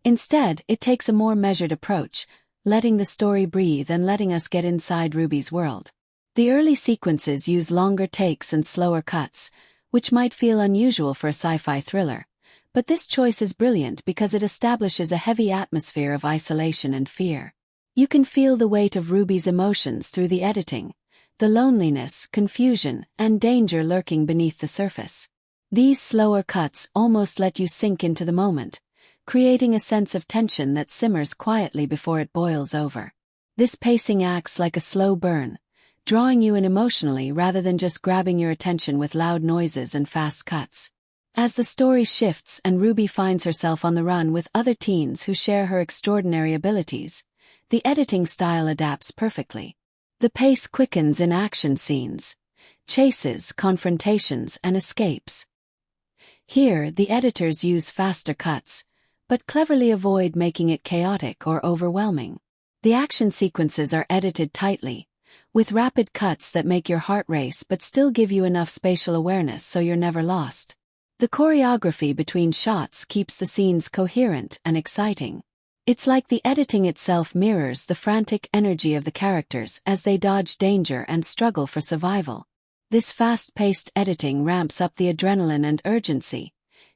Instead, it takes a more measured approach, letting the story breathe and letting us get inside Ruby's world. The early sequences use longer takes and slower cuts, which might feel unusual for a sci-fi thriller, but this choice is brilliant because it establishes a heavy atmosphere of isolation and fear. You can feel the weight of Ruby's emotions through the editing, the loneliness, confusion, and danger lurking beneath the surface. These slower cuts almost let you sink into the moment, creating a sense of tension that simmers quietly before it boils over. This pacing acts like a slow burn, drawing you in emotionally rather than just grabbing your attention with loud noises and fast cuts. As the story shifts and Ruby finds herself on the run with other teens who share her extraordinary abilities, the editing style adapts perfectly. The pace quickens in action scenes, chases, confrontations, and escapes. Here, the editors use faster cuts, but cleverly avoid making it chaotic or overwhelming. The action sequences are edited tightly, with rapid cuts that make your heart race but still give you enough spatial awareness so you're never lost. The choreography between shots keeps the scenes coherent and exciting. It's like the editing itself mirrors the frantic energy of the characters as they dodge danger and struggle for survival. This fast-paced editing ramps up the adrenaline and urgency,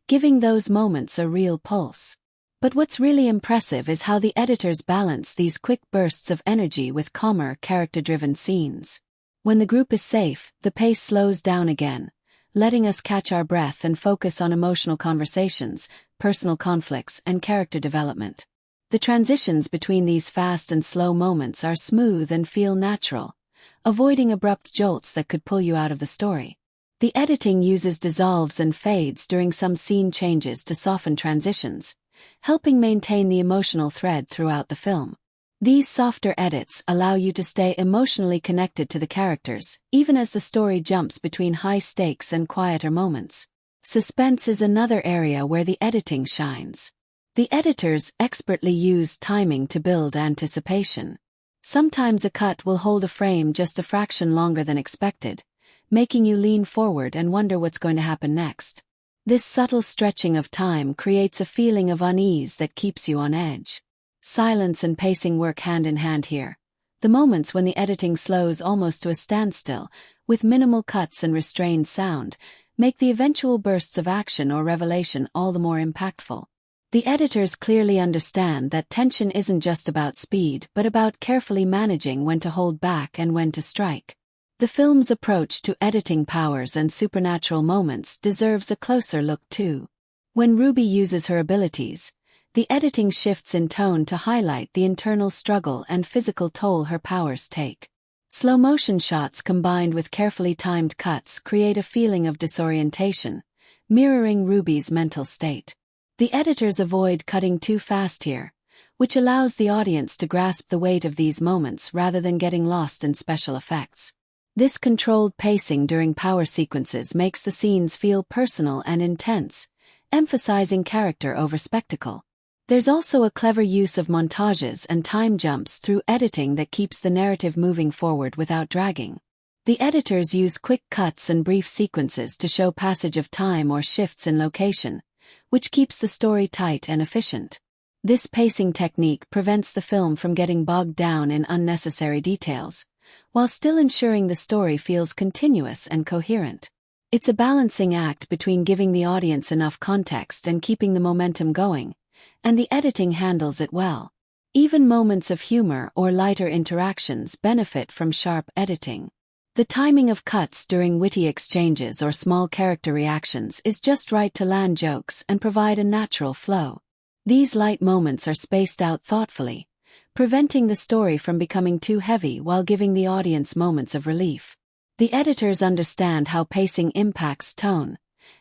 giving those moments a real pulse. But what's really impressive is how the editors balance these quick bursts of energy with calmer, character-driven scenes. When the group is safe, the pace slows down again, letting us catch our breath and focus on emotional conversations, personal conflicts, and character development. The transitions between these fast and slow moments are smooth and feel natural, avoiding abrupt jolts that could pull you out of the story. The editing uses dissolves and fades during some scene changes to soften transitions, helping maintain the emotional thread throughout the film. These softer edits allow you to stay emotionally connected to the characters, even as the story jumps between high stakes and quieter moments. Suspense is another area where the editing shines. The editors expertly use timing to build anticipation. Sometimes a cut will hold a frame just a fraction longer than expected, making you lean forward and wonder what's going to happen next. This subtle stretching of time creates a feeling of unease that keeps you on edge. Silence and pacing work hand in hand here. The moments when the editing slows almost to a standstill, with minimal cuts and restrained sound, make the eventual bursts of action or revelation all the more impactful. The editors clearly understand that tension isn't just about speed but about carefully managing when to hold back and when to strike. The film's approach to editing powers and supernatural moments deserves a closer look too. When Ruby uses her abilities, the editing shifts in tone to highlight the internal struggle and physical toll her powers take. Slow-motion shots combined with carefully timed cuts create a feeling of disorientation, mirroring Ruby's mental state. The editors avoid cutting too fast here, which allows the audience to grasp the weight of these moments rather than getting lost in special effects. This controlled pacing during power sequences makes the scenes feel personal and intense, emphasizing character over spectacle. There's also a clever use of montages and time jumps through editing that keeps the narrative moving forward without dragging. The editors use quick cuts and brief sequences to show passage of time or shifts in location, which keeps the story tight and efficient. This pacing technique prevents the film from getting bogged down in unnecessary details, while still ensuring the story feels continuous and coherent. It's a balancing act between giving the audience enough context and keeping the momentum going, and the editing handles it well. Even moments of humor or lighter interactions benefit from sharp editing. The timing of cuts during witty exchanges or small character reactions is just right to land jokes and provide a natural flow. These light moments are spaced out thoughtfully, preventing the story from becoming too heavy while giving the audience moments of relief. The editors understand how pacing impacts tone,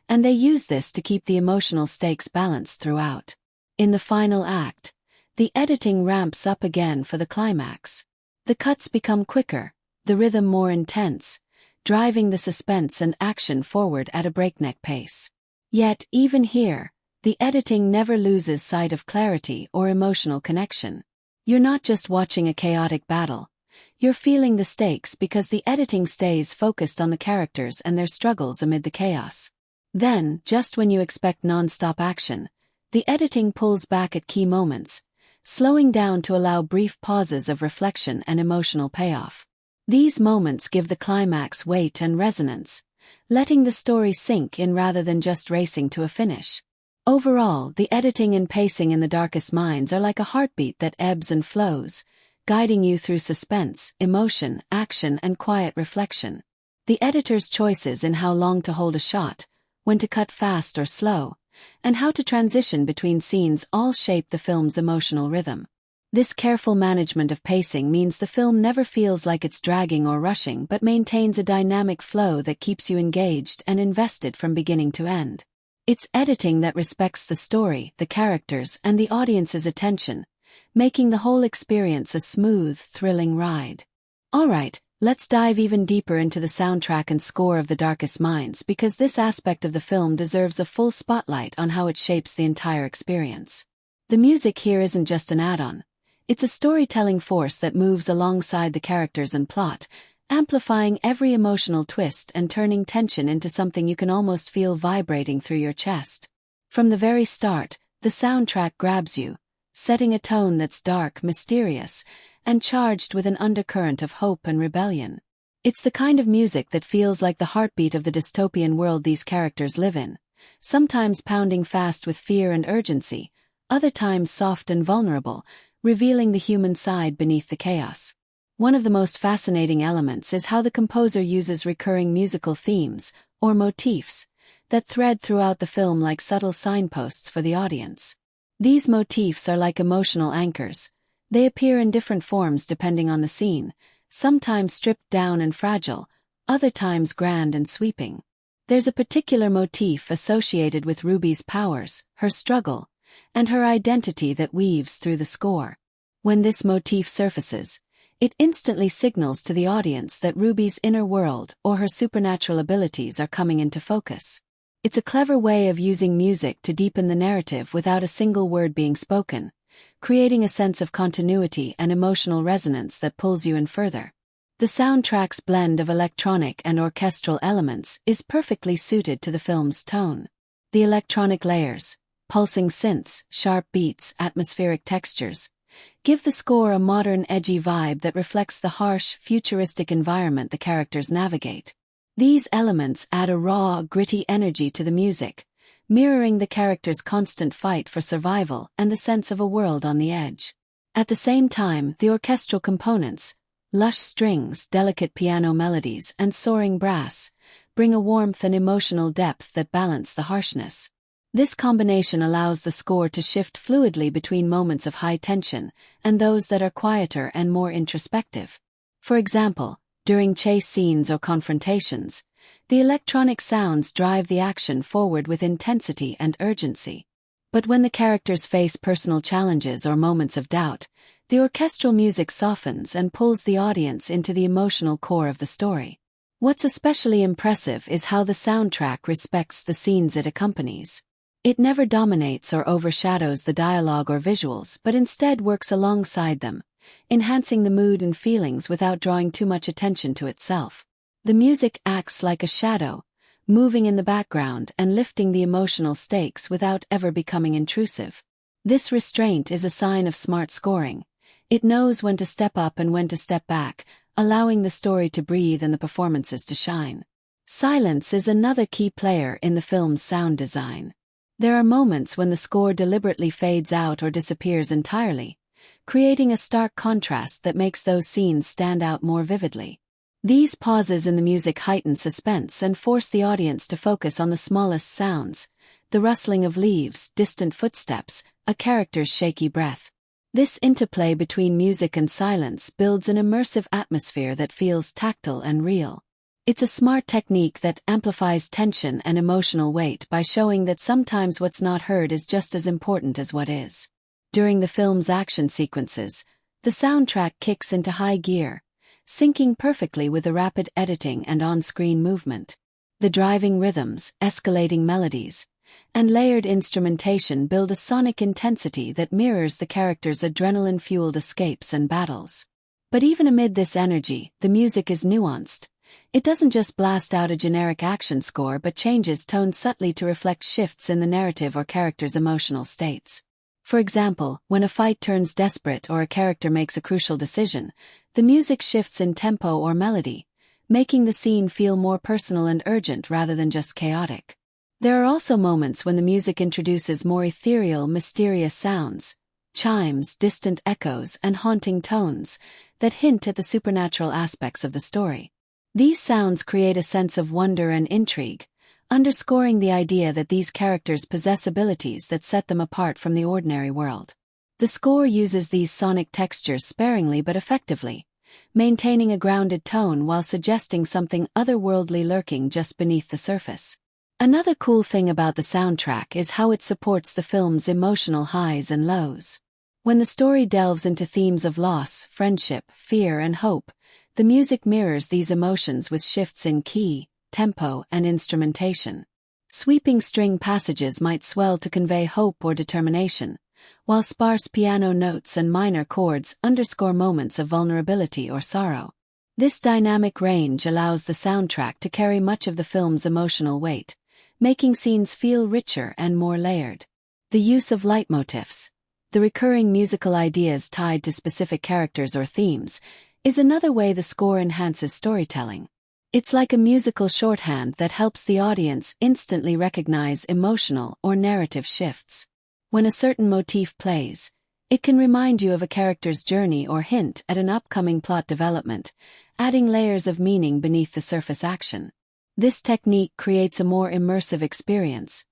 and they use this to keep the emotional stakes balanced throughout. In the final act, the editing ramps up again for the climax. The cuts become quicker, the rhythm more intense, driving the suspense and action forward at a breakneck pace. Yet, even here, the editing never loses sight of clarity or emotional connection. You're not just watching a chaotic battle, you're feeling the stakes because the editing stays focused on the characters and their struggles amid the chaos. Then, just when you expect non-stop action, the editing pulls back at key moments, slowing down to allow brief pauses of reflection and emotional payoff. These moments give the climax weight and resonance, letting the story sink in rather than just racing to a finish. Overall, the editing and pacing in The Darkest Minds are like a heartbeat that ebbs and flows, guiding you through suspense, emotion, action, and quiet reflection. The editor's choices in how long to hold a shot, when to cut fast or slow, and how to transition between scenes all shape the film's emotional rhythm. This careful management of pacing means the film never feels like it's dragging or rushing but maintains a dynamic flow that keeps you engaged and invested from beginning to end. It's editing that respects the story, the characters, and the audience's attention, making the whole experience a smooth, thrilling ride. Alright, let's dive even deeper into the soundtrack and score of The Darkest Minds because this aspect of the film deserves a full spotlight on how it shapes the entire experience. The music here isn't just an add-on. It's a storytelling force that moves alongside the characters and plot, amplifying every emotional twist and turning tension into something you can almost feel vibrating through your chest. From the very start, the soundtrack grabs you, setting a tone that's dark, mysterious, and charged with an undercurrent of hope and rebellion. It's the kind of music that feels like the heartbeat of the dystopian world these characters live in, sometimes pounding fast with fear and urgency, other times soft and vulnerable, revealing the human side beneath the chaos. One of the most fascinating elements is how the composer uses recurring musical themes, or motifs, that thread throughout the film like subtle signposts for the audience. These motifs are like emotional anchors. They appear in different forms depending on the scene, sometimes stripped down and fragile, other times grand and sweeping. There's a particular motif associated with Ruby's powers, her struggle, and her identity that weaves through the score. When this motif surfaces, it instantly signals to the audience that Ruby's inner world or her supernatural abilities are coming into focus. It's a clever way of using music to deepen the narrative without a single word being spoken, creating a sense of continuity and emotional resonance that pulls you in further. The soundtrack's blend of electronic and orchestral elements is perfectly suited to the film's tone. The electronic layers, pulsing synths, sharp beats, atmospheric textures, give the score a modern, edgy vibe that reflects the harsh, futuristic environment the characters navigate. These elements add a raw, gritty energy to the music, mirroring the characters' constant fight for survival and the sense of a world on the edge. At the same time, the orchestral components, lush strings, delicate piano melodies, and soaring brass, bring a warmth and emotional depth that balance the harshness. This combination allows the score to shift fluidly between moments of high tension and those that are quieter and more introspective. For example, during chase scenes or confrontations, the electronic sounds drive the action forward with intensity and urgency. But when the characters face personal challenges or moments of doubt, the orchestral music softens and pulls the audience into the emotional core of the story. What's especially impressive is how the soundtrack respects the scenes it accompanies. It never dominates or overshadows the dialogue or visuals but instead works alongside them, enhancing the mood and feelings without drawing too much attention to itself. The music acts like a shadow, moving in the background and lifting the emotional stakes without ever becoming intrusive. This restraint is a sign of smart scoring. It knows when to step up and when to step back, allowing the story to breathe and the performances to shine. Silence is another key player in the film's sound design. There are moments when the score deliberately fades out or disappears entirely, creating a stark contrast that makes those scenes stand out more vividly. These pauses in the music heighten suspense and force the audience to focus on the smallest sounds, the rustling of leaves, distant footsteps, a character's shaky breath. This interplay between music and silence builds an immersive atmosphere that feels tactile and real. It's a smart technique that amplifies tension and emotional weight by showing that sometimes what's not heard is just as important as what is. During the film's action sequences, the soundtrack kicks into high gear, syncing perfectly with the rapid editing and on-screen movement. The driving rhythms, escalating melodies, and layered instrumentation build a sonic intensity that mirrors the characters' adrenaline-fueled escapes and battles. But even amid this energy, the music is nuanced. It doesn't just blast out a generic action score but changes tone subtly to reflect shifts in the narrative or characters' emotional states. For example, when a fight turns desperate or a character makes a crucial decision, the music shifts in tempo or melody, making the scene feel more personal and urgent rather than just chaotic. There are also moments when the music introduces more ethereal, mysterious sounds, chimes, distant echoes, and haunting tones that hint at the supernatural aspects of the story. These sounds create a sense of wonder and intrigue, underscoring the idea that these characters possess abilities that set them apart from the ordinary world. The score uses these sonic textures sparingly but effectively, maintaining a grounded tone while suggesting something otherworldly lurking just beneath the surface. Another cool thing about the soundtrack is how it supports the film's emotional highs and lows. When the story delves into themes of loss, friendship, fear, and hope, the music mirrors these emotions with shifts in key, tempo, and instrumentation. Sweeping string passages might swell to convey hope or determination, while sparse piano notes and minor chords underscore moments of vulnerability or sorrow. This dynamic range allows the soundtrack to carry much of the film's emotional weight, making scenes feel richer and more layered. The use of leitmotifs, the recurring musical ideas tied to specific characters or themes, is another way the score enhances storytelling. It's like a musical shorthand that helps the audience instantly recognize emotional or narrative shifts. When a certain motif plays, it can remind you of a character's journey or hint at an upcoming plot development, adding layers of meaning beneath the surface action. This technique creates a more immersive experience,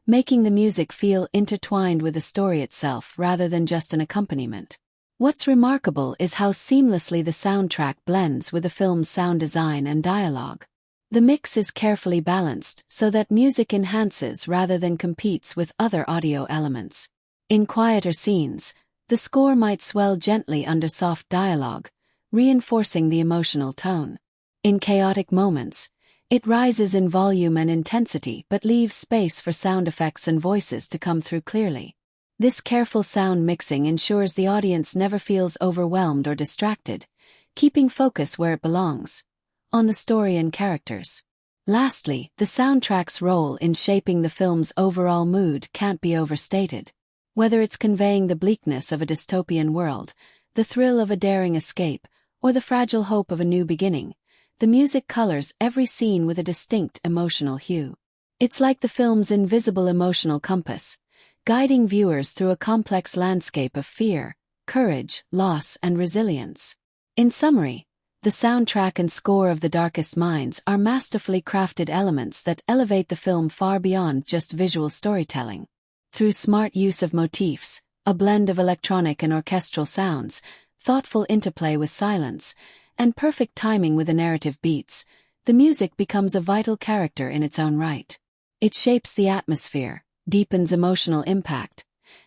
making the music feel intertwined with the story itself rather than just an accompaniment. What's remarkable is how seamlessly the soundtrack blends with the film's sound design and dialogue. The mix is carefully balanced so that music enhances rather than competes with other audio elements. In quieter scenes, the score might swell gently under soft dialogue, reinforcing the emotional tone. In chaotic moments, it rises in volume and intensity but leaves space for sound effects and voices to come through clearly. This careful sound mixing ensures the audience never feels overwhelmed or distracted, keeping focus where it belongs, on the story and characters. Lastly, the soundtrack's role in shaping the film's overall mood can't be overstated. Whether it's conveying the bleakness of a dystopian world, the thrill of a daring escape, or the fragile hope of a new beginning, the music colors every scene with a distinct emotional hue. It's like the film's invisible emotional compass, guiding viewers through a complex landscape of fear, courage, loss, and resilience. In summary, the soundtrack and score of The Darkest Minds are masterfully crafted elements that elevate the film far beyond just visual storytelling. Through smart use of motifs, a blend of electronic and orchestral sounds, thoughtful interplay with silence, and perfect timing with the narrative beats, the music becomes a vital character in its own right. It shapes the atmosphere, deepens emotional impact,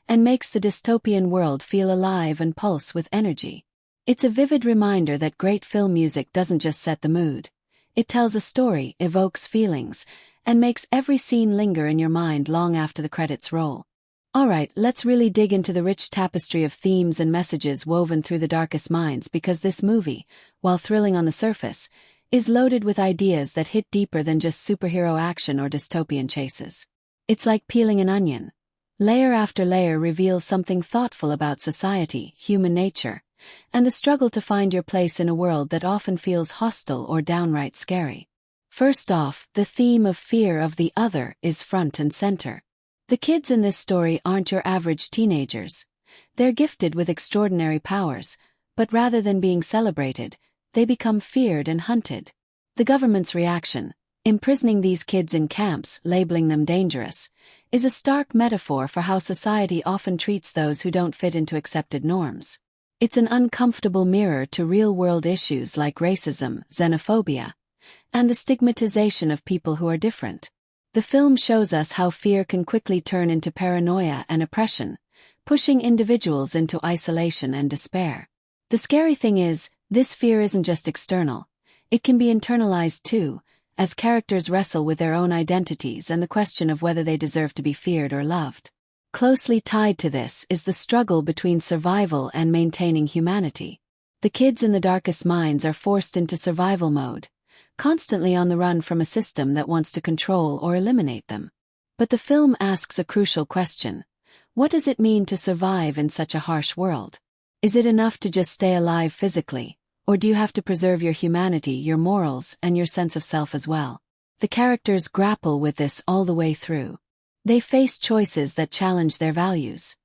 and makes the dystopian world feel alive and pulse with energy. It's a vivid reminder that great film music doesn't just set the mood. It tells a story, evokes feelings, and makes every scene linger in your mind long after the credits roll. Alright, let's really dig into the rich tapestry of themes and messages woven through The Darkest Minds, because this movie, while thrilling on the surface, is loaded with ideas that hit deeper than just superhero action or dystopian chases. It's like peeling an onion. Layer after layer reveals something thoughtful about society, human nature, and the struggle to find your place in a world that often feels hostile or downright scary. First off, the theme of fear of the other is front and center. The kids in this story aren't your average teenagers. They're gifted with extraordinary powers, but rather than being celebrated, they become feared and hunted. The government's reaction, imprisoning these kids in camps, labeling them dangerous, is a stark metaphor for how society often treats those who don't fit into accepted norms. It's an uncomfortable mirror to real-world issues like racism, xenophobia, and the stigmatization of people who are different. The film shows us how fear can quickly turn into paranoia and oppression, pushing individuals into isolation and despair. The scary thing is, this fear isn't just external. It can be internalized too, as characters wrestle with their own identities and the question of whether they deserve to be feared or loved. Closely tied to this is the struggle between survival and maintaining humanity. The kids in The Darkest Minds are forced into survival mode, constantly on the run from a system that wants to control or eliminate them. But the film asks a crucial question: What does it mean to survive in such a harsh world? Is it enough to just stay alive physically, or do you have to preserve your humanity, your morals, and your sense of self as well? The characters grapple with this all the way through. They face choices that challenge their values.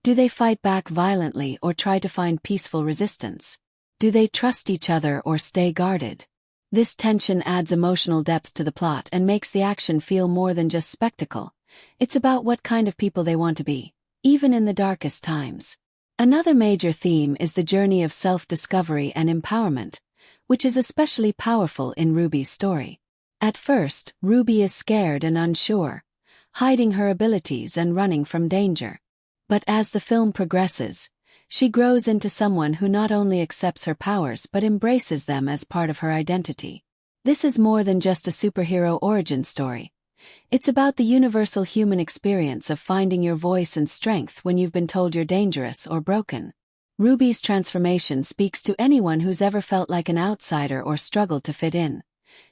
Do they fight back violently or try to find peaceful resistance? Do they trust each other or stay guarded? This tension adds emotional depth to the plot and makes the action feel more than just spectacle. It's about what kind of people they want to be, even in the darkest times. Another major theme is the journey of self-discovery and empowerment, which is especially powerful in Ruby's story. At first, Ruby is scared and unsure, hiding her abilities and running from danger. But as the film progresses, she grows into someone who not only accepts her powers but embraces them as part of her identity. This is more than just a superhero origin story. It's about the universal human experience of finding your voice and strength when you've been told you're dangerous or broken. Ruby's transformation speaks to anyone who's ever felt like an outsider or struggled to fit in.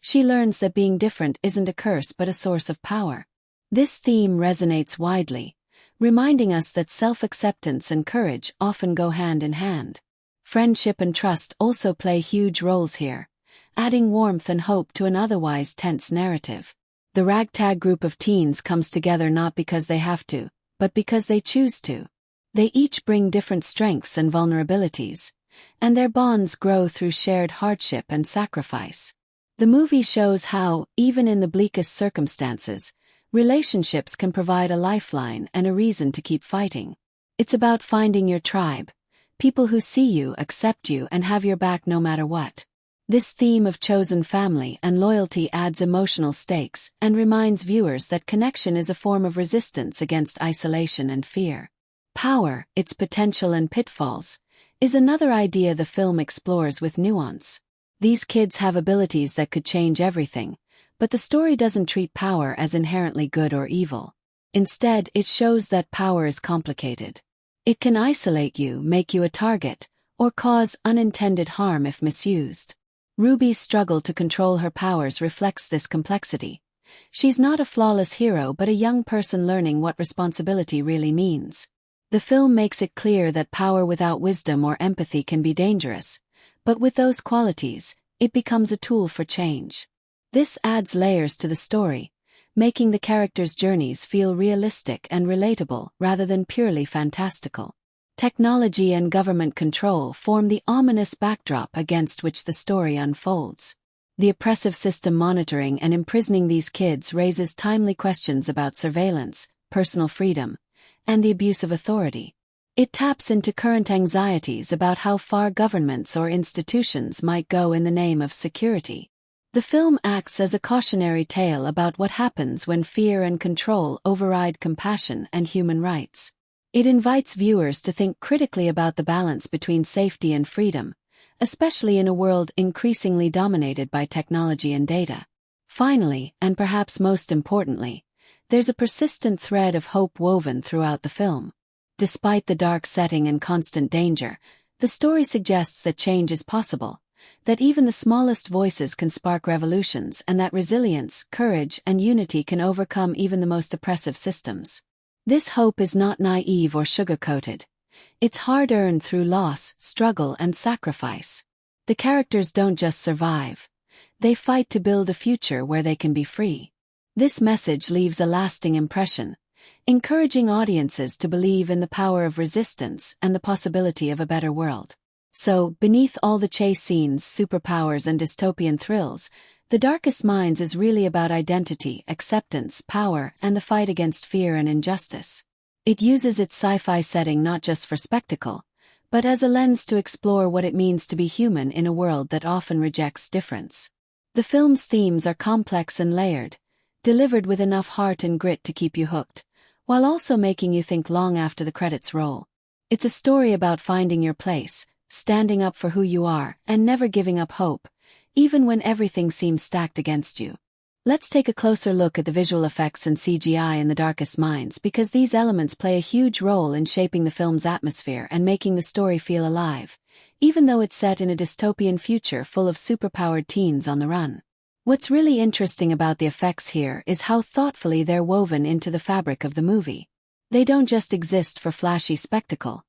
She learns that being different isn't a curse but a source of power. This theme resonates widely, reminding us that self-acceptance and courage often go hand in hand. Friendship and trust also play huge roles here, adding warmth and hope to an otherwise tense narrative. The ragtag group of teens comes together not because they have to, but because they choose to. They each bring different strengths and vulnerabilities, and their bonds grow through shared hardship and sacrifice. The movie shows how, even in the bleakest circumstances, relationships can provide a lifeline and a reason to keep fighting. It's about finding your tribe, people who see you, accept you, and have your back no matter what. This theme of chosen family and loyalty adds emotional stakes and reminds viewers that connection is a form of resistance against isolation and fear. Power, its potential and pitfalls, is another idea the film explores with nuance. These kids have abilities that could change everything, but the story doesn't treat power as inherently good or evil. Instead, it shows that power is complicated. It can isolate you, make you a target, or cause unintended harm if misused. Ruby's struggle to control her powers reflects this complexity. She's not a flawless hero but a young person learning what responsibility really means. The film makes it clear that power without wisdom or empathy can be dangerous, but with those qualities, it becomes a tool for change. This adds layers to the story, making the characters' journeys feel realistic and relatable rather than purely fantastical. Technology and government control form the ominous backdrop against which the story unfolds. The oppressive system monitoring and imprisoning these kids raises timely questions about surveillance, personal freedom, and the abuse of authority. It taps into current anxieties about how far governments or institutions might go in the name of security. The film acts as a cautionary tale about what happens when fear and control override compassion and human rights. It invites viewers to think critically about the balance between safety and freedom, especially in a world increasingly dominated by technology and data. Finally, and perhaps most importantly, there's a persistent thread of hope woven throughout the film. Despite the dark setting and constant danger, the story suggests that change is possible, that even the smallest voices can spark revolutions, and that resilience, courage, and unity can overcome even the most oppressive systems. This hope is not naive or sugar-coated. It's hard-earned through loss, struggle, and sacrifice. The characters don't just survive. They fight to build a future where they can be free. This message leaves a lasting impression, encouraging audiences to believe in the power of resistance and the possibility of a better world. So, beneath all the chase scenes, superpowers, and dystopian thrills, The Darkest Minds is really about identity, acceptance, power, and the fight against fear and injustice. It uses its sci-fi setting not just for spectacle, but as a lens to explore what it means to be human in a world that often rejects difference. The film's themes are complex and layered, delivered with enough heart and grit to keep you hooked, while also making you think long after the credits roll. It's a story about finding your place, standing up for who you are, and never giving up hope, even when everything seems stacked against you. Let's take a closer look at the visual effects and CGI in The Darkest Minds, because these elements play a huge role in shaping the film's atmosphere and making the story feel alive, even though it's set in a dystopian future full of superpowered teens on the run. What's really interesting about the effects here is how thoughtfully they're woven into the fabric of the movie. They don't just exist for flashy spectacle.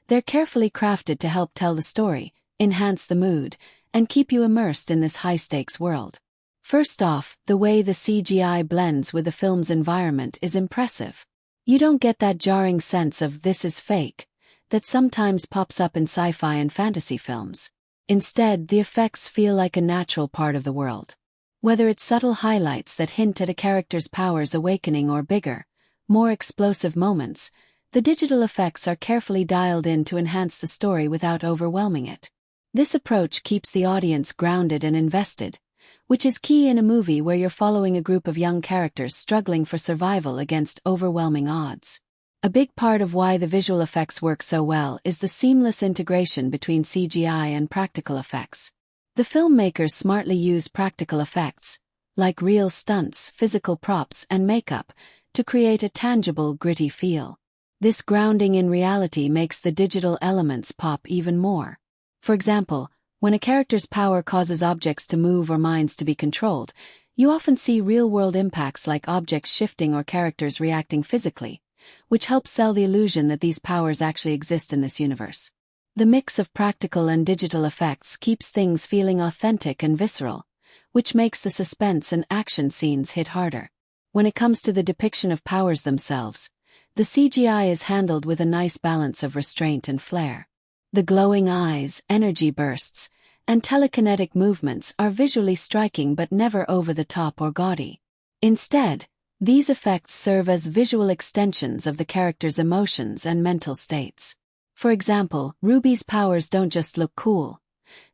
They're carefully crafted to help tell the story, enhance the mood, and keep you immersed in this high-stakes world. First off, the way the CGI blends with the film's environment is impressive. You don't get that jarring sense of "this is fake" that sometimes pops up in sci-fi and fantasy films. Instead, the effects feel like a natural part of the world. Whether it's subtle highlights that hint at a character's powers awakening or bigger, more explosive moments, the digital effects are carefully dialed in to enhance the story without overwhelming it. This approach keeps the audience grounded and invested, which is key in a movie where you're following a group of young characters struggling for survival against overwhelming odds. A big part of why the visual effects work so well is the seamless integration between CGI and practical effects. The filmmakers smartly use practical effects, like real stunts, physical props, and makeup, to create a tangible, gritty feel. This grounding in reality makes the digital elements pop even more. For example, when a character's power causes objects to move or minds to be controlled, you often see real-world impacts like objects shifting or characters reacting physically, which helps sell the illusion that these powers actually exist in this universe. The mix of practical and digital effects keeps things feeling authentic and visceral, which makes the suspense and action scenes hit harder. When it comes to the depiction of powers themselves, the CGI is handled with a nice balance of restraint and flair. The glowing eyes, energy bursts, and telekinetic movements are visually striking but never over the top or gaudy. Instead, these effects serve as visual extensions of the character's emotions and mental states. For example, Ruby's powers don't just look cool.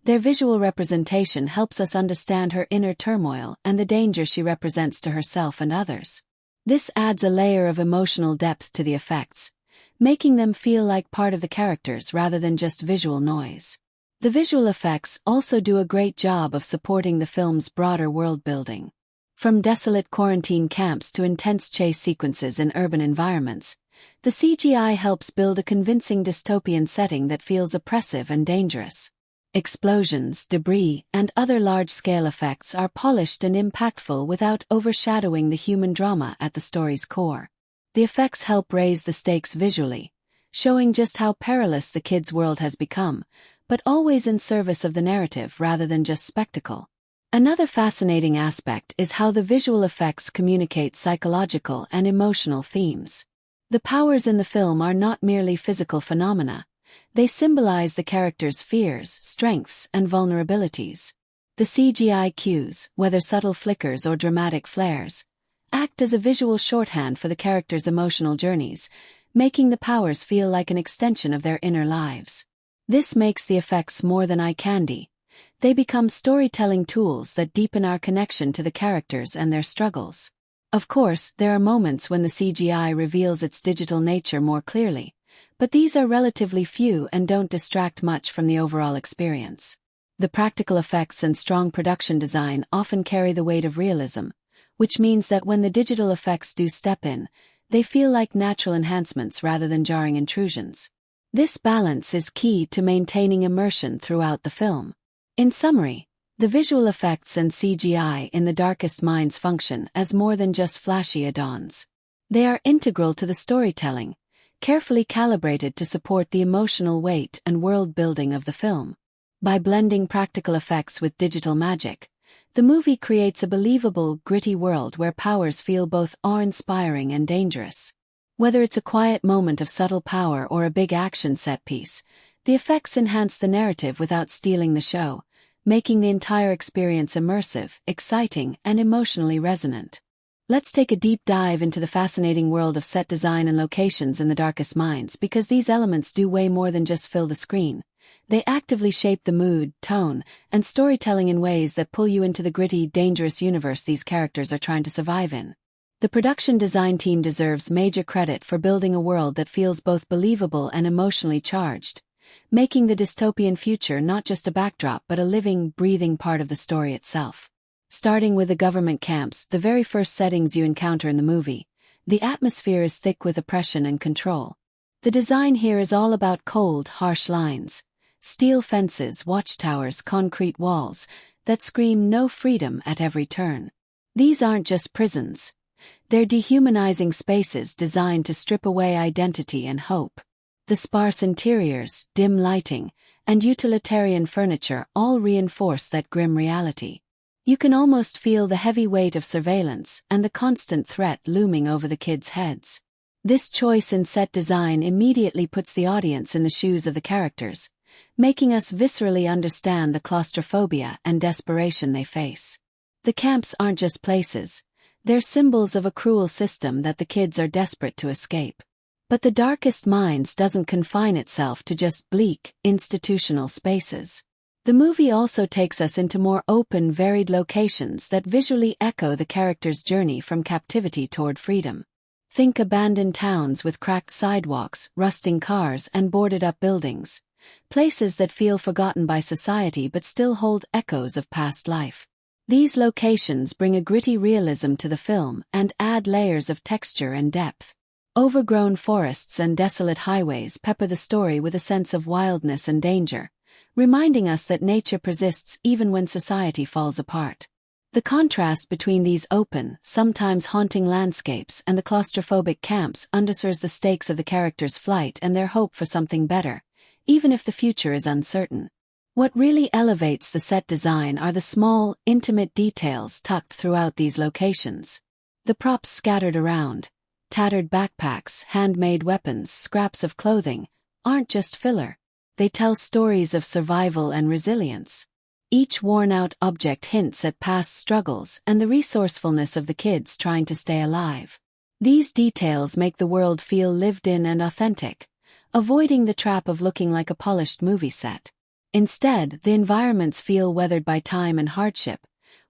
Their visual representation helps us understand her inner turmoil and the danger she represents to herself and others. This adds a layer of emotional depth to the effects, making them feel like part of the characters rather than just visual noise. The visual effects also do a great job of supporting the film's broader world building. From desolate quarantine camps to intense chase sequences in urban environments, the CGI helps build a convincing dystopian setting that feels oppressive and dangerous. Explosions, debris, and other large-scale effects are polished and impactful without overshadowing the human drama at the story's core. The effects help raise the stakes visually, showing just how perilous the kids' world has become, but always in service of the narrative rather than just spectacle. Another fascinating aspect is how the visual effects communicate psychological and emotional themes. The powers in the film are not merely physical phenomena. They symbolize the characters' fears, strengths, and vulnerabilities. The CGI cues, whether subtle flickers or dramatic flares, act as a visual shorthand for the characters' emotional journeys, making the powers feel like an extension of their inner lives. This makes the effects more than eye candy. They become storytelling tools that deepen our connection to the characters and their struggles. Of course, there are moments when the CGI reveals its digital nature more clearly, but these are relatively few and don't distract much from the overall experience. The practical effects and strong production design often carry the weight of realism, which means that when the digital effects do step in, they feel like natural enhancements rather than jarring intrusions. This balance is key to maintaining immersion throughout the film. In summary, the visual effects and CGI in The Darkest Minds function as more than just flashy add-ons. They are integral to the storytelling, carefully calibrated to support the emotional weight and world-building of the film. By blending practical effects with digital magic, the movie creates a believable, gritty world where powers feel both awe-inspiring and dangerous. Whether it's a quiet moment of subtle power or a big action set piece, the effects enhance the narrative without stealing the show, making the entire experience immersive, exciting, and emotionally resonant. Let's take a deep dive into the fascinating world of set design and locations in The Darkest Minds, because these elements do way more than just fill the screen. They actively shape the mood, tone, and storytelling in ways that pull you into the gritty, dangerous universe these characters are trying to survive in. The production design team deserves major credit for building a world that feels both believable and emotionally charged, making the dystopian future not just a backdrop but a living, breathing part of the story itself. Starting with the government camps, the very first settings you encounter in the movie, the atmosphere is thick with oppression and control. The design here is all about cold, harsh lines, steel fences, watchtowers, concrete walls that scream no freedom at every turn. These aren't just prisons. They're dehumanizing spaces designed to strip away identity and hope. The sparse interiors, dim lighting, and utilitarian furniture all reinforce that grim reality. You can almost feel the heavy weight of surveillance and the constant threat looming over the kids' heads. This choice in set design immediately puts the audience in the shoes of the characters, making us viscerally understand the claustrophobia and desperation they face. The camps aren't just places, they're symbols of a cruel system that the kids are desperate to escape. But the Darkest Minds doesn't confine itself to just bleak, institutional spaces. The movie also takes us into more open, varied locations that visually echo the characters' journey from captivity toward freedom. Think abandoned towns with cracked sidewalks, rusting cars, and boarded-up buildings. Places that feel forgotten by society but still hold echoes of past life. These locations bring a gritty realism to the film and add layers of texture and depth. Overgrown forests and desolate highways pepper the story with a sense of wildness and danger, reminding us that nature persists even when society falls apart. The contrast between these open, sometimes haunting landscapes and the claustrophobic camps underscores the stakes of the characters' flight and their hope for something better, even if the future is uncertain. What really elevates the set design are the small, intimate details tucked throughout these locations. The props scattered around, tattered backpacks, handmade weapons, scraps of clothing, aren't just filler. They tell stories of survival and resilience. Each worn-out object hints at past struggles and the resourcefulness of the kids trying to stay alive. These details make the world feel lived in and authentic, avoiding the trap of looking like a polished movie set. Instead, the environments feel weathered by time and hardship,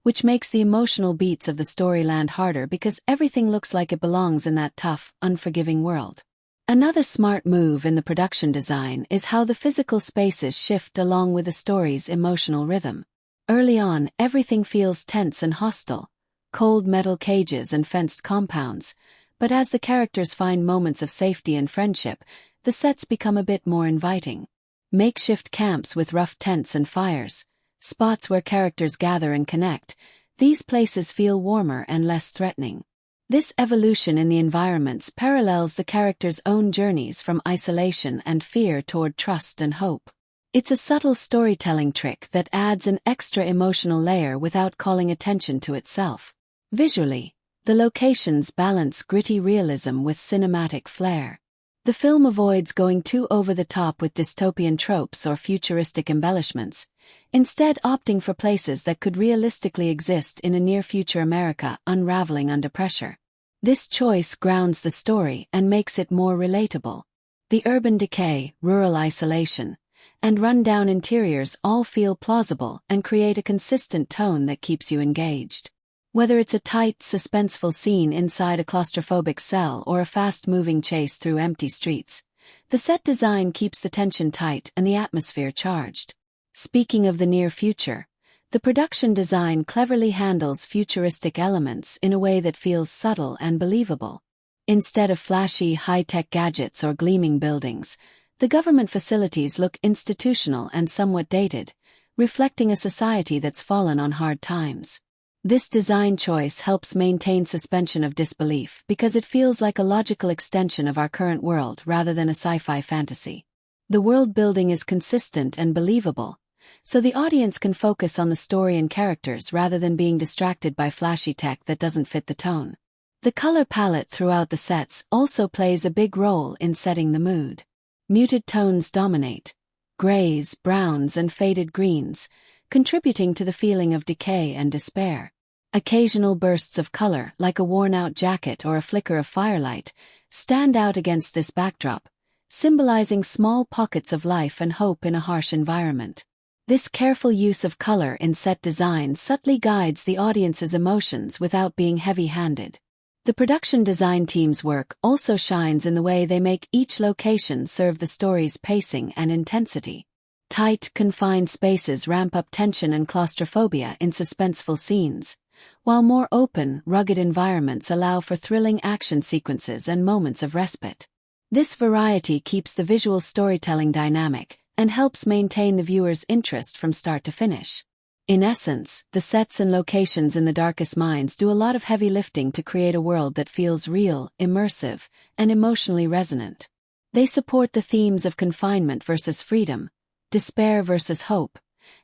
which makes the emotional beats of the story land harder because everything looks like it belongs in that tough, unforgiving world. Another smart move in the production design is how the physical spaces shift along with the story's emotional rhythm. Early on, everything feels tense and hostile, cold metal cages and fenced compounds, but as the characters find moments of safety and friendship, the sets become a bit more inviting. Makeshift camps with rough tents and fires, spots where characters gather and connect, these places feel warmer and less threatening. This evolution in the environments parallels the characters' own journeys from isolation and fear toward trust and hope. It's a subtle storytelling trick that adds an extra emotional layer without calling attention to itself. Visually, the locations balance gritty realism with cinematic flair. The film avoids going too over the top with dystopian tropes or futuristic embellishments, instead opting for places that could realistically exist in a near-future America unraveling under pressure. This choice grounds the story and makes it more relatable. The urban decay, rural isolation, and run-down interiors all feel plausible and create a consistent tone that keeps you engaged. Whether it's a tight, suspenseful scene inside a claustrophobic cell or a fast-moving chase through empty streets, the set design keeps the tension tight and the atmosphere charged. Speaking of the near future, the production design cleverly handles futuristic elements in a way that feels subtle and believable. Instead of flashy, high-tech gadgets or gleaming buildings, the government facilities look institutional and somewhat dated, reflecting a society that's fallen on hard times. This design choice helps maintain suspension of disbelief because it feels like a logical extension of our current world rather than a sci-fi fantasy. The world building is consistent and believable, so the audience can focus on the story and characters rather than being distracted by flashy tech that doesn't fit the tone. The color palette throughout the sets also plays a big role in setting the mood. Muted tones dominate, grays, browns, and faded greens, contributing to the feeling of decay and despair. Occasional bursts of color, like a worn-out jacket or a flicker of firelight, stand out against this backdrop, symbolizing small pockets of life and hope in a harsh environment. This careful use of color in set design subtly guides the audience's emotions without being heavy-handed. The production design team's work also shines in the way they make each location serve the story's pacing and intensity. Tight, confined spaces ramp up tension and claustrophobia in suspenseful scenes, while more open, rugged environments allow for thrilling action sequences and moments of respite. This variety keeps the visual storytelling dynamic and helps maintain the viewer's interest from start to finish. In essence, the sets and locations in The Darkest Minds do a lot of heavy lifting to create a world that feels real, immersive, and emotionally resonant. They support the themes of confinement versus freedom, despair versus hope,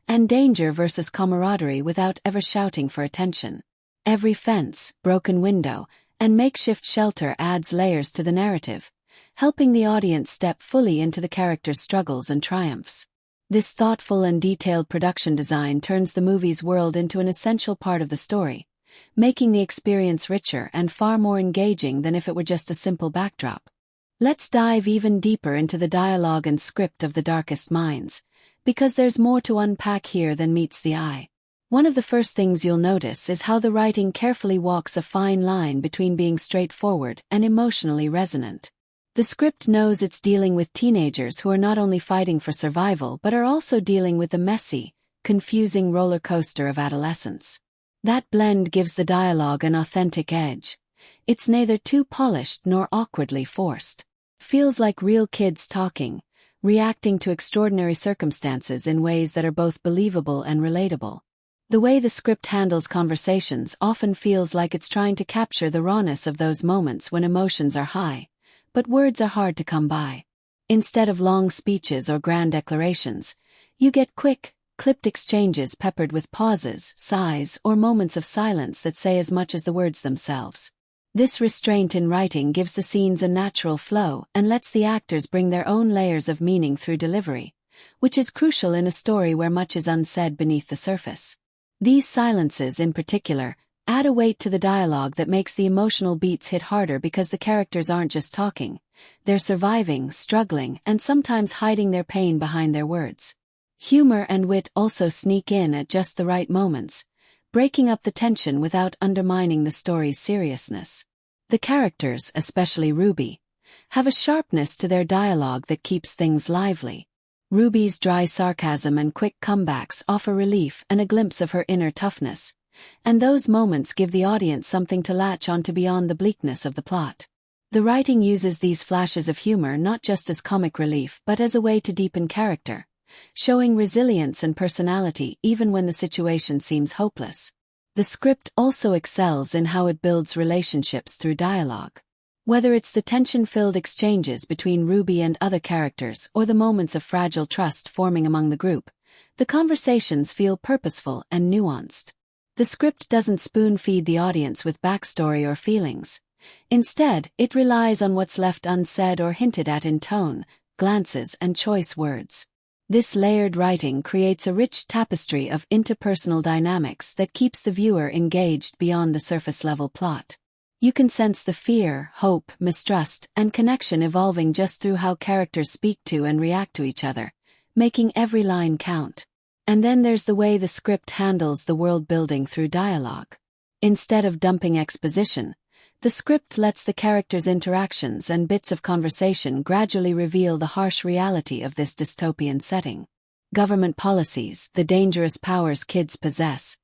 and danger versus camaraderie without ever shouting for attention. Every fence, broken window, and makeshift shelter adds layers to the narrative, helping the audience step fully into the characters' struggles and triumphs. This thoughtful and detailed production design turns the movie's world into an essential part of the story, making the experience richer and far more engaging than if it were just a simple backdrop. Let's dive even deeper into the dialogue and script of The Darkest Minds, because there's more to unpack here than meets the eye. One of the first things you'll notice is how the writing carefully walks a fine line between being straightforward and emotionally resonant. The script knows it's dealing with teenagers who are not only fighting for survival but are also dealing with the messy, confusing roller coaster of adolescence. That blend gives the dialogue an authentic edge. It's neither too polished nor awkwardly forced. Feels like real kids talking, reacting to extraordinary circumstances in ways that are both believable and relatable. The way the script handles conversations often feels like it's trying to capture the rawness of those moments when emotions are high, but words are hard to come by. Instead of long speeches or grand declarations, you get quick, clipped exchanges peppered with pauses, sighs, or moments of silence that say as much as the words themselves. This restraint in writing gives the scenes a natural flow and lets the actors bring their own layers of meaning through delivery, which is crucial in a story where much is unsaid beneath the surface. These silences, in particular, add a weight to the dialogue that makes the emotional beats hit harder because the characters aren't just talking. They're surviving, struggling, and sometimes hiding their pain behind their words. Humor and wit also sneak in at just the right moments, breaking up the tension without undermining the story's seriousness. The characters, especially Ruby, have a sharpness to their dialogue that keeps things lively. Ruby's dry sarcasm and quick comebacks offer relief and a glimpse of her inner toughness, and those moments give the audience something to latch onto beyond the bleakness of the plot. The writing uses these flashes of humor not just as comic relief but as a way to deepen character, showing resilience and personality even when the situation seems hopeless. The script also excels in how it builds relationships through dialogue. Whether it's the tension-filled exchanges between Ruby and other characters or the moments of fragile trust forming among the group, the conversations feel purposeful and nuanced. The script doesn't spoon-feed the audience with backstory or feelings. Instead, it relies on what's left unsaid or hinted at in tone, glances, and choice words. This layered writing creates a rich tapestry of interpersonal dynamics that keeps the viewer engaged beyond the surface-level plot. You can sense the fear, hope, mistrust, and connection evolving just through how characters speak to and react to each other, making every line count. And then there's the way the script handles the world-building through dialogue. Instead of dumping exposition, the script lets the characters' interactions and bits of conversation gradually reveal the harsh reality of this dystopian setting. Government policies, the dangerous powers kids possess,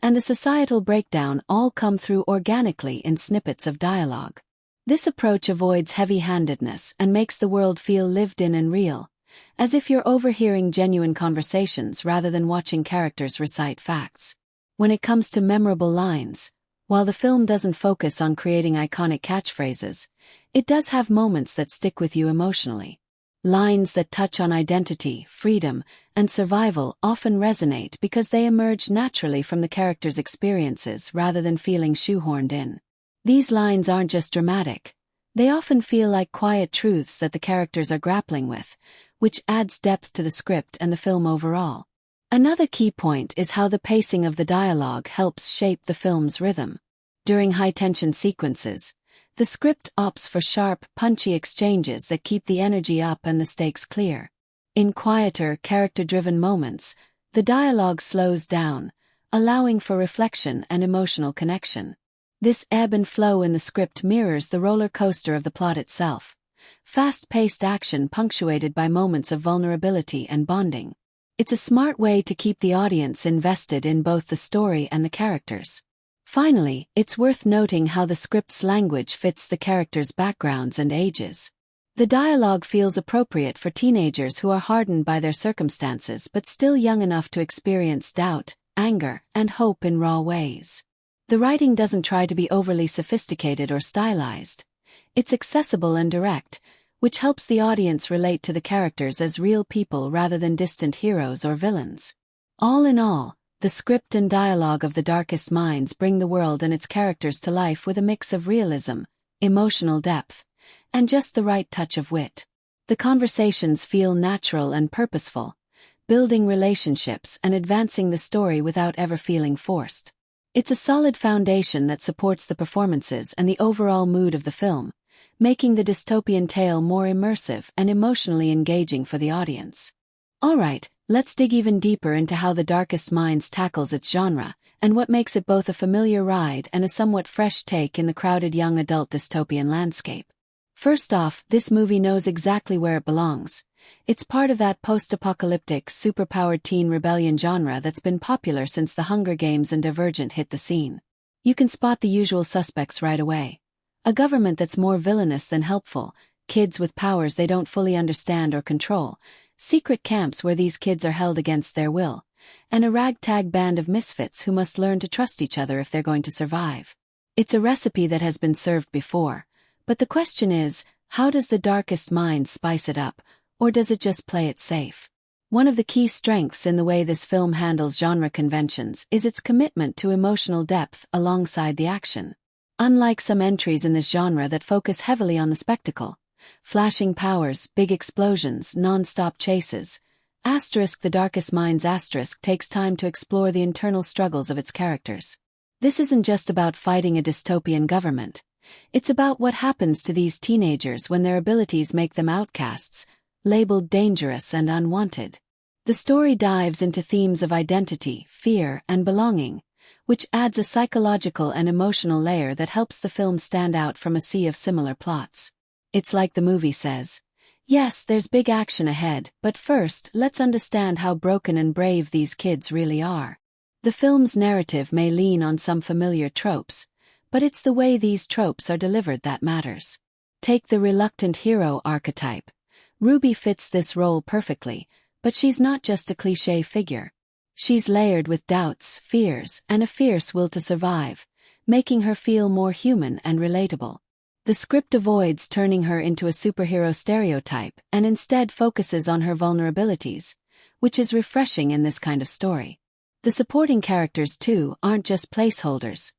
and the societal breakdown all come through organically in snippets of dialogue. This approach avoids heavy-handedness and makes the world feel lived in and real, as if you're overhearing genuine conversations rather than watching characters recite facts. When it comes to memorable lines, while the film doesn't focus on creating iconic catchphrases, it does have moments that stick with you emotionally. Lines that touch on identity, freedom, and survival often resonate because they emerge naturally from the characters' experiences rather than feeling shoehorned in. These lines aren't just dramatic. They often feel like quiet truths that the characters are grappling with, which adds depth to the script and the film overall. Another key point is how the pacing of the dialogue helps shape the film's rhythm. During high-tension sequences, the script opts for sharp, punchy exchanges that keep the energy up and the stakes clear. In quieter, character-driven moments, the dialogue slows down, allowing for reflection and emotional connection. This ebb and flow in the script mirrors the roller coaster of the plot itself. Fast-paced action punctuated by moments of vulnerability and bonding. It's a smart way to keep the audience invested in both the story and the characters. Finally, it's worth noting how the script's language fits the characters' backgrounds and ages. The dialogue feels appropriate for teenagers who are hardened by their circumstances but still young enough to experience doubt, anger, and hope in raw ways. The writing doesn't try to be overly sophisticated or stylized. It's accessible and direct, which helps the audience relate to the characters as real people rather than distant heroes or villains. All in all, the script and dialogue of The Darkest Minds bring the world and its characters to life with a mix of realism, emotional depth, and just the right touch of wit. The conversations feel natural and purposeful, building relationships and advancing the story without ever feeling forced. It's a solid foundation that supports the performances and the overall mood of the film, making the dystopian tale more immersive and emotionally engaging for the audience. Alright, let's dig even deeper into how The Darkest Minds tackles its genre, and what makes it both a familiar ride and a somewhat fresh take in the crowded young adult dystopian landscape. First off, this movie knows exactly where it belongs. It's part of that post-apocalyptic, superpowered teen rebellion genre that's been popular since The Hunger Games and Divergent hit the scene. You can spot the usual suspects right away. A government that's more villainous than helpful, kids with powers they don't fully understand or control, secret camps where these kids are held against their will, and a ragtag band of misfits who must learn to trust each other if they're going to survive. It's a recipe that has been served before, but the question is, how does The Darkest Minds spice it up, or does it just play it safe? One of the key strengths in the way this film handles genre conventions is its commitment to emotional depth alongside the action. Unlike some entries in this genre that focus heavily on the spectacle, flashing powers, big explosions, non-stop chases, The Darkest Minds takes time to explore the internal struggles of its characters. This isn't just about fighting a dystopian government. It's about what happens to these teenagers when their abilities make them outcasts, labeled dangerous and unwanted. The story dives into themes of identity, fear, and belonging, which adds a psychological and emotional layer that helps the film stand out from a sea of similar plots. It's like the movie says, yes, there's big action ahead, but first, let's understand how broken and brave these kids really are. The film's narrative may lean on some familiar tropes, but it's the way these tropes are delivered that matters. Take the reluctant hero archetype. Ruby fits this role perfectly, but she's not just a cliché figure. She's layered with doubts, fears, and a fierce will to survive, making her feel more human and relatable. The script avoids turning her into a superhero stereotype and instead focuses on her vulnerabilities, which is refreshing in this kind of story. The supporting characters, too, aren't just placeholders.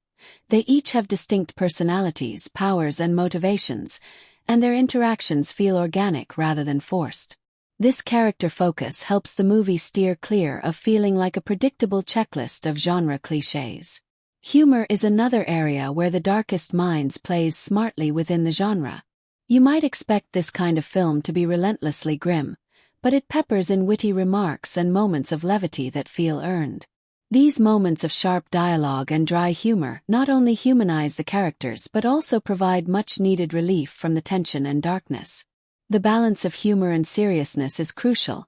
They each have distinct personalities, powers, and motivations, and their interactions feel organic rather than forced. This character focus helps the movie steer clear of feeling like a predictable checklist of genre clichés. Humor is another area where The Darkest Minds plays smartly within the genre. You might expect this kind of film to be relentlessly grim, but it peppers in witty remarks and moments of levity that feel earned. These moments of sharp dialogue and dry humor not only humanize the characters but also provide much-needed relief from the tension and darkness. The balance of humor and seriousness is crucial.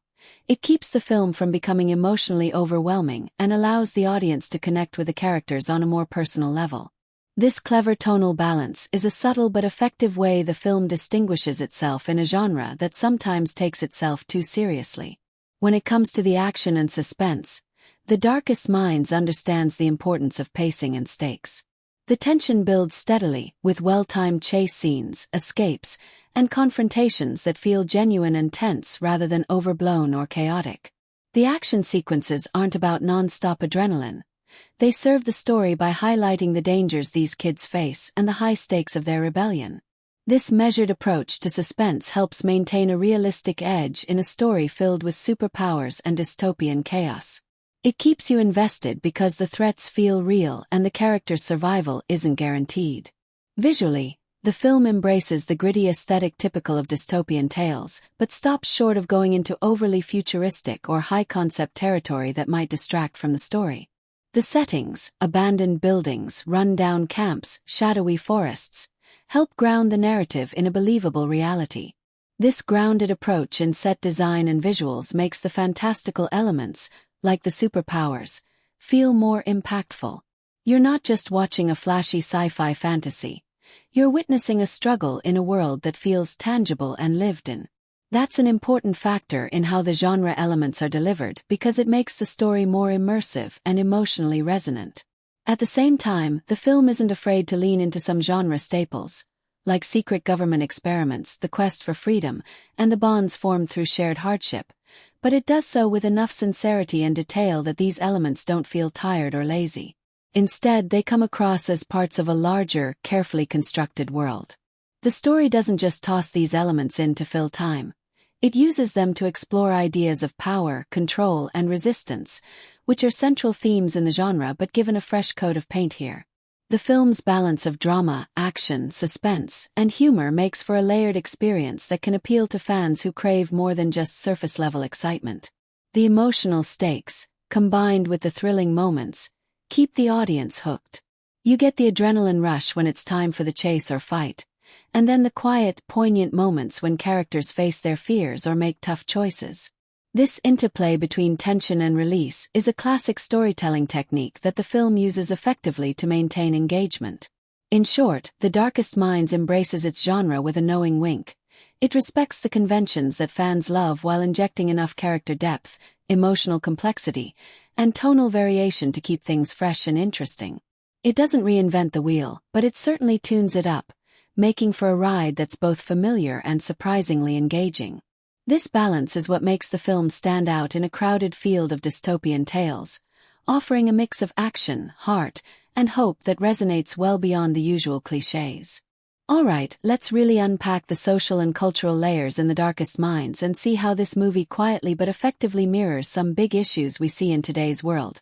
It keeps the film from becoming emotionally overwhelming and allows the audience to connect with the characters on a more personal level. This clever tonal balance is a subtle but effective way the film distinguishes itself in a genre that sometimes takes itself too seriously. When it comes to the action and suspense, The Darkest Minds understands the importance of pacing and stakes. The tension builds steadily, with well-timed chase scenes, escapes, and confrontations that feel genuine and tense rather than overblown or chaotic. The action sequences aren't about non-stop adrenaline. They serve the story by highlighting the dangers these kids face and the high stakes of their rebellion. This measured approach to suspense helps maintain a realistic edge in a story filled with superpowers and dystopian chaos. It keeps you invested because the threats feel real and the character's survival isn't guaranteed. Visually, the film embraces the gritty aesthetic typical of dystopian tales, but stops short of going into overly futuristic or high-concept territory that might distract from the story. The settings, abandoned buildings, run-down camps, shadowy forests, help ground the narrative in a believable reality. This grounded approach in set design and visuals makes the fantastical elements, like the superpowers, feel more impactful. You're not just watching a flashy sci-fi fantasy. You're witnessing a struggle in a world that feels tangible and lived in. That's an important factor in how the genre elements are delivered because it makes the story more immersive and emotionally resonant. At the same time, the film isn't afraid to lean into some genre staples, like secret government experiments, the quest for freedom, and the bonds formed through shared hardship, but it does so with enough sincerity and detail that these elements don't feel tired or lazy. Instead, they come across as parts of a larger, carefully constructed world. The story doesn't just toss these elements in to fill time. It uses them to explore ideas of power, control, and resistance, which are central themes in the genre but given a fresh coat of paint here. The film's balance of drama, action, suspense, and humor makes for a layered experience that can appeal to fans who crave more than just surface-level excitement. The emotional stakes, combined with the thrilling moments, keep the audience hooked. You get the adrenaline rush when it's time for the chase or fight, and then the quiet, poignant moments when characters face their fears or make tough choices. This interplay between tension and release is a classic storytelling technique that the film uses effectively to maintain engagement. In short, The Darkest Minds embraces its genre with a knowing wink. It respects the conventions that fans love while injecting enough character depth, emotional complexity, and tonal variation to keep things fresh and interesting. It doesn't reinvent the wheel, but it certainly tunes it up, making for a ride that's both familiar and surprisingly engaging. This balance is what makes the film stand out in a crowded field of dystopian tales, offering a mix of action, heart, and hope that resonates well beyond the usual clichés. Alright, let's really unpack the social and cultural layers in The Darkest Minds and see how this movie quietly but effectively mirrors some big issues we see in today's world,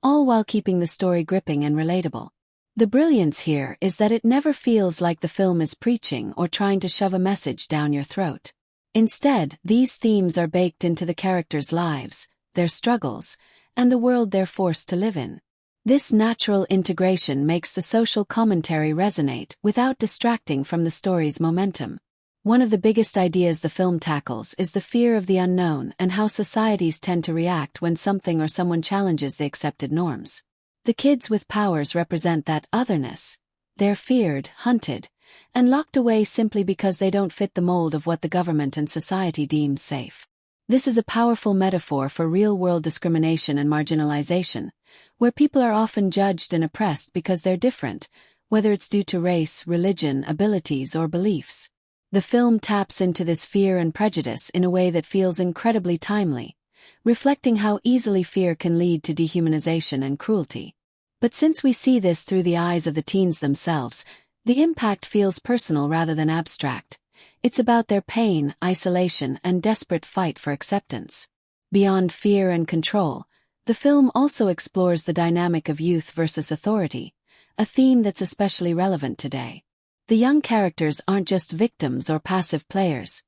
all while keeping the story gripping and relatable. The brilliance here is that it never feels like the film is preaching or trying to shove a message down your throat. Instead, these themes are baked into the characters' lives, their struggles, and the world they're forced to live in. This natural integration makes the social commentary resonate without distracting from the story's momentum. One of the biggest ideas the film tackles is the fear of the unknown and how societies tend to react when something or someone challenges the accepted norms. The kids with powers represent that otherness. They're feared, hunted, and locked away simply because they don't fit the mold of what the government and society deems safe. This is a powerful metaphor for real-world discrimination and marginalization, where people are often judged and oppressed because they're different, whether it's due to race, religion, abilities, or beliefs. The film taps into this fear and prejudice in a way that feels incredibly timely, reflecting how easily fear can lead to dehumanization and cruelty. But since we see this through the eyes of the teens themselves, the impact feels personal rather than abstract. It's about their pain, isolation, and desperate fight for acceptance. Beyond fear and control, the film also explores the dynamic of youth versus authority, a theme that's especially relevant today. The young characters aren't just victims or passive players.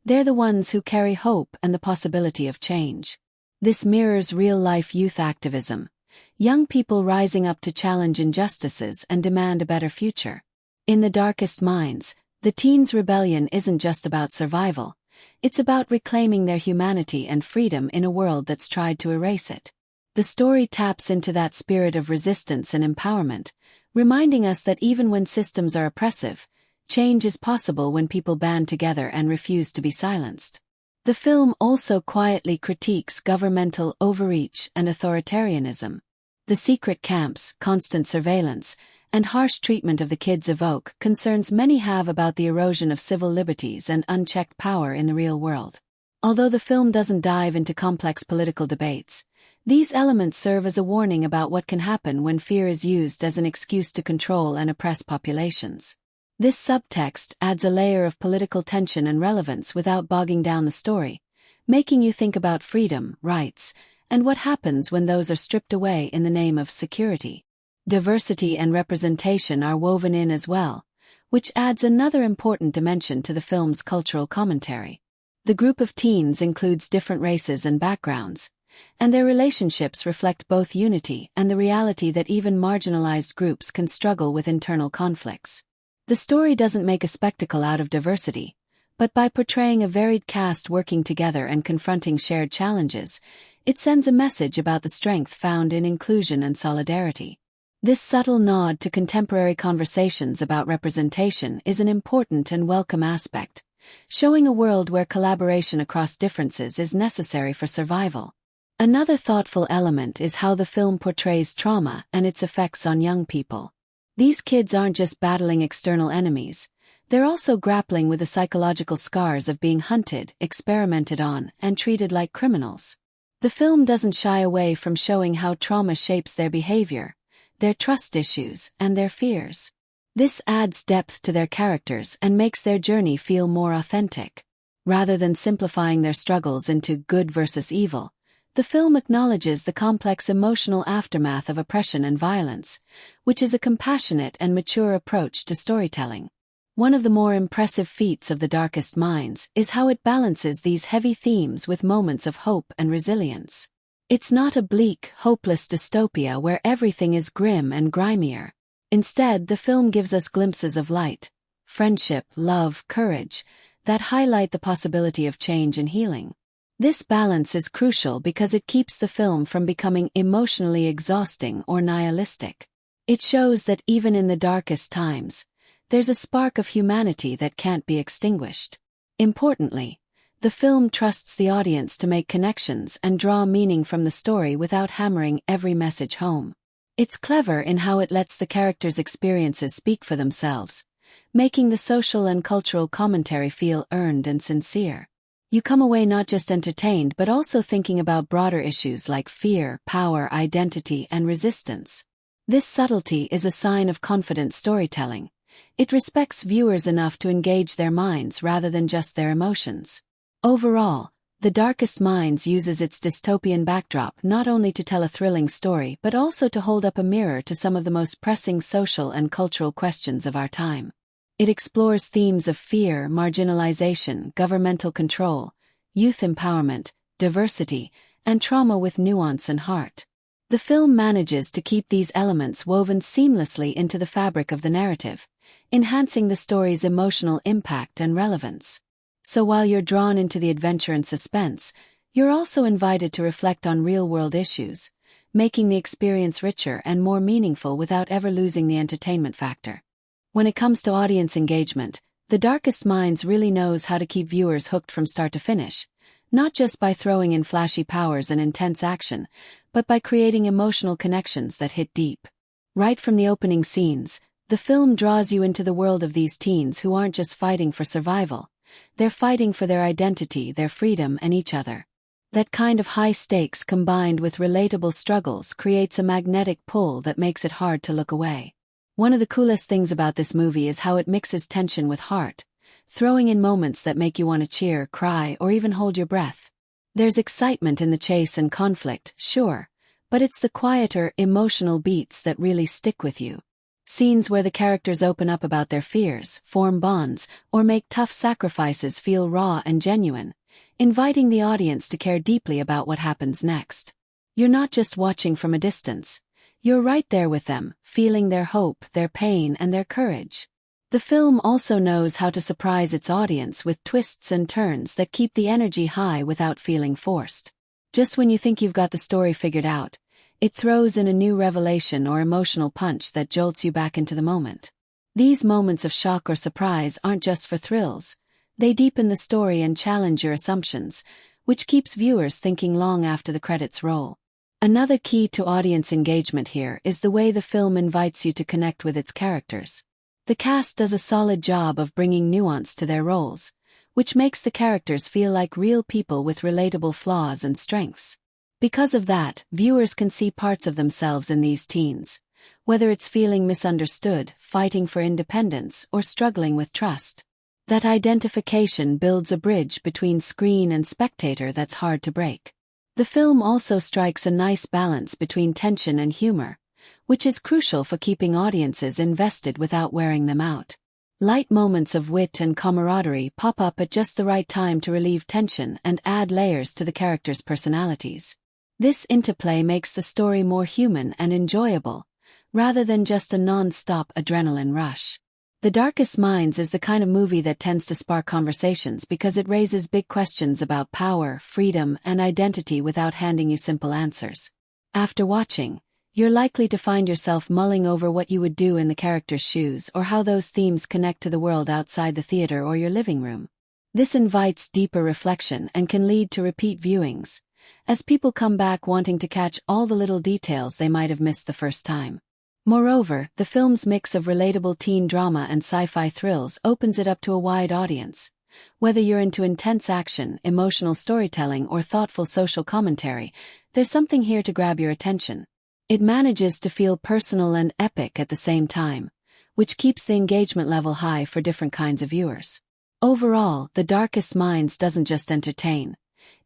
They're the ones who carry hope and the possibility of change. This mirrors real-life youth activism, young people rising up to challenge injustices and demand a better future. In The Darkest Minds, the teens' rebellion isn't just about survival, it's about reclaiming their humanity and freedom in a world that's tried to erase it. The story taps into that spirit of resistance and empowerment, reminding us that even when systems are oppressive, change is possible when people band together and refuse to be silenced. The film also quietly critiques governmental overreach and authoritarianism. The secret camps, constant surveillance, and harsh treatment of the kids evoke concerns many have about the erosion of civil liberties and unchecked power in the real world. Although the film doesn't dive into complex political debates, these elements serve as a warning about what can happen when fear is used as an excuse to control and oppress populations. This subtext adds a layer of political tension and relevance without bogging down the story, making you think about freedom, rights, and what happens when those are stripped away in the name of security. Diversity and representation are woven in as well, which adds another important dimension to the film's cultural commentary. The group of teens includes different races and backgrounds, and their relationships reflect both unity and the reality that even marginalized groups can struggle with internal conflicts. The story doesn't make a spectacle out of diversity, but by portraying a varied cast working together and confronting shared challenges, it sends a message about the strength found in inclusion and solidarity. This subtle nod to contemporary conversations about representation is an important and welcome aspect, showing a world where collaboration across differences is necessary for survival. Another thoughtful element is how the film portrays trauma and its effects on young people. These kids aren't just battling external enemies, they're also grappling with the psychological scars of being hunted, experimented on, and treated like criminals. The film doesn't shy away from showing how trauma shapes their behavior, their trust issues, and their fears. This adds depth to their characters and makes their journey feel more authentic. Rather than simplifying their struggles into good versus evil, the film acknowledges the complex emotional aftermath of oppression and violence, which is a compassionate and mature approach to storytelling. One of the more impressive feats of The Darkest Minds is how it balances these heavy themes with moments of hope and resilience. It's not a bleak, hopeless dystopia where everything is grim and grimier. Instead, the film gives us glimpses of light, friendship, love, courage, that highlight the possibility of change and healing. This balance is crucial because it keeps the film from becoming emotionally exhausting or nihilistic. It shows that even in the darkest times, there's a spark of humanity that can't be extinguished. Importantly, the film trusts the audience to make connections and draw meaning from the story without hammering every message home. It's clever in how it lets the characters' experiences speak for themselves, making the social and cultural commentary feel earned and sincere. You come away not just entertained but also thinking about broader issues like fear, power, identity, and resistance. This subtlety is a sign of confident storytelling. It respects viewers enough to engage their minds rather than just their emotions. Overall, The Darkest Minds uses its dystopian backdrop not only to tell a thrilling story but also to hold up a mirror to some of the most pressing social and cultural questions of our time. It explores themes of fear, marginalization, governmental control, youth empowerment, diversity, and trauma with nuance and heart. The film manages to keep these elements woven seamlessly into the fabric of the narrative, enhancing the story's emotional impact and relevance. So while you're drawn into the adventure and suspense, you're also invited to reflect on real-world issues, making the experience richer and more meaningful without ever losing the entertainment factor. When it comes to audience engagement, The Darkest Minds really knows how to keep viewers hooked from start to finish, not just by throwing in flashy powers and intense action, but by creating emotional connections that hit deep. Right from the opening scenes, the film draws you into the world of these teens who aren't just fighting for survival, they're fighting for their identity, their freedom, and each other. That kind of high stakes combined with relatable struggles creates a magnetic pull that makes it hard to look away. One of the coolest things about this movie is how it mixes tension with heart, throwing in moments that make you want to cheer, cry, or even hold your breath. There's excitement in the chase and conflict, sure, but it's the quieter, emotional beats that really stick with you. Scenes where the characters open up about their fears, form bonds, or make tough sacrifices feel raw and genuine, inviting the audience to care deeply about what happens next. You're not just watching from a distance. You're right there with them, feeling their hope, their pain, and their courage. The film also knows how to surprise its audience with twists and turns that keep the energy high without feeling forced. Just when you think you've got the story figured out, it throws in a new revelation or emotional punch that jolts you back into the moment. These moments of shock or surprise aren't just for thrills. They deepen the story and challenge your assumptions, which keeps viewers thinking long after the credits roll. Another key to audience engagement here is the way the film invites you to connect with its characters. The cast does a solid job of bringing nuance to their roles, which makes the characters feel like real people with relatable flaws and strengths. Because of that, viewers can see parts of themselves in these teens, whether it's feeling misunderstood, fighting for independence, or struggling with trust. That identification builds a bridge between screen and spectator that's hard to break. The film also strikes a nice balance between tension and humor, which is crucial for keeping audiences invested without wearing them out. Light moments of wit and camaraderie pop up at just the right time to relieve tension and add layers to the characters' personalities. This interplay makes the story more human and enjoyable, rather than just a non-stop adrenaline rush. The Darkest Minds is the kind of movie that tends to spark conversations because it raises big questions about power, freedom, and identity without handing you simple answers. After watching, you're likely to find yourself mulling over what you would do in the character's shoes or how those themes connect to the world outside the theater or your living room. This invites deeper reflection and can lead to repeat viewings, as people come back wanting to catch all the little details they might have missed the first time. Moreover, the film's mix of relatable teen drama and sci-fi thrills opens it up to a wide audience. Whether you're into intense action, emotional storytelling, or thoughtful social commentary, there's something here to grab your attention. It manages to feel personal and epic at the same time, which keeps the engagement level high for different kinds of viewers. Overall, The Darkest Minds doesn't just entertain.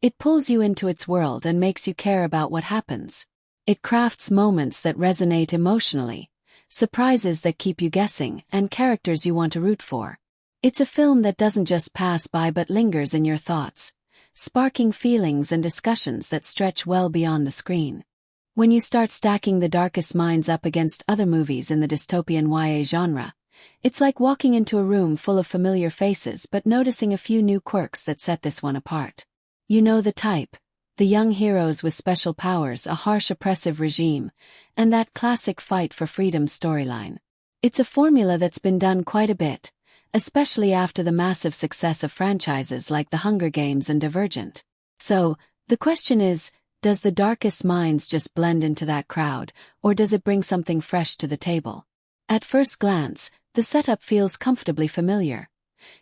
It pulls you into its world and makes you care about what happens. It crafts moments that resonate emotionally, surprises that keep you guessing, and characters you want to root for. It's a film that doesn't just pass by but lingers in your thoughts, sparking feelings and discussions that stretch well beyond the screen. When you start stacking The Darkest Minds up against other movies in the dystopian YA genre, it's like walking into a room full of familiar faces but noticing a few new quirks that set this one apart. You know the type: the young heroes with special powers, a harsh oppressive regime, and that classic fight for freedom storyline. It's a formula that's been done quite a bit, especially after the massive success of franchises like The Hunger Games and Divergent. So, the question is, does The Darkest Minds just blend into that crowd, or does it bring something fresh to the table? At first glance, the setup feels comfortably familiar.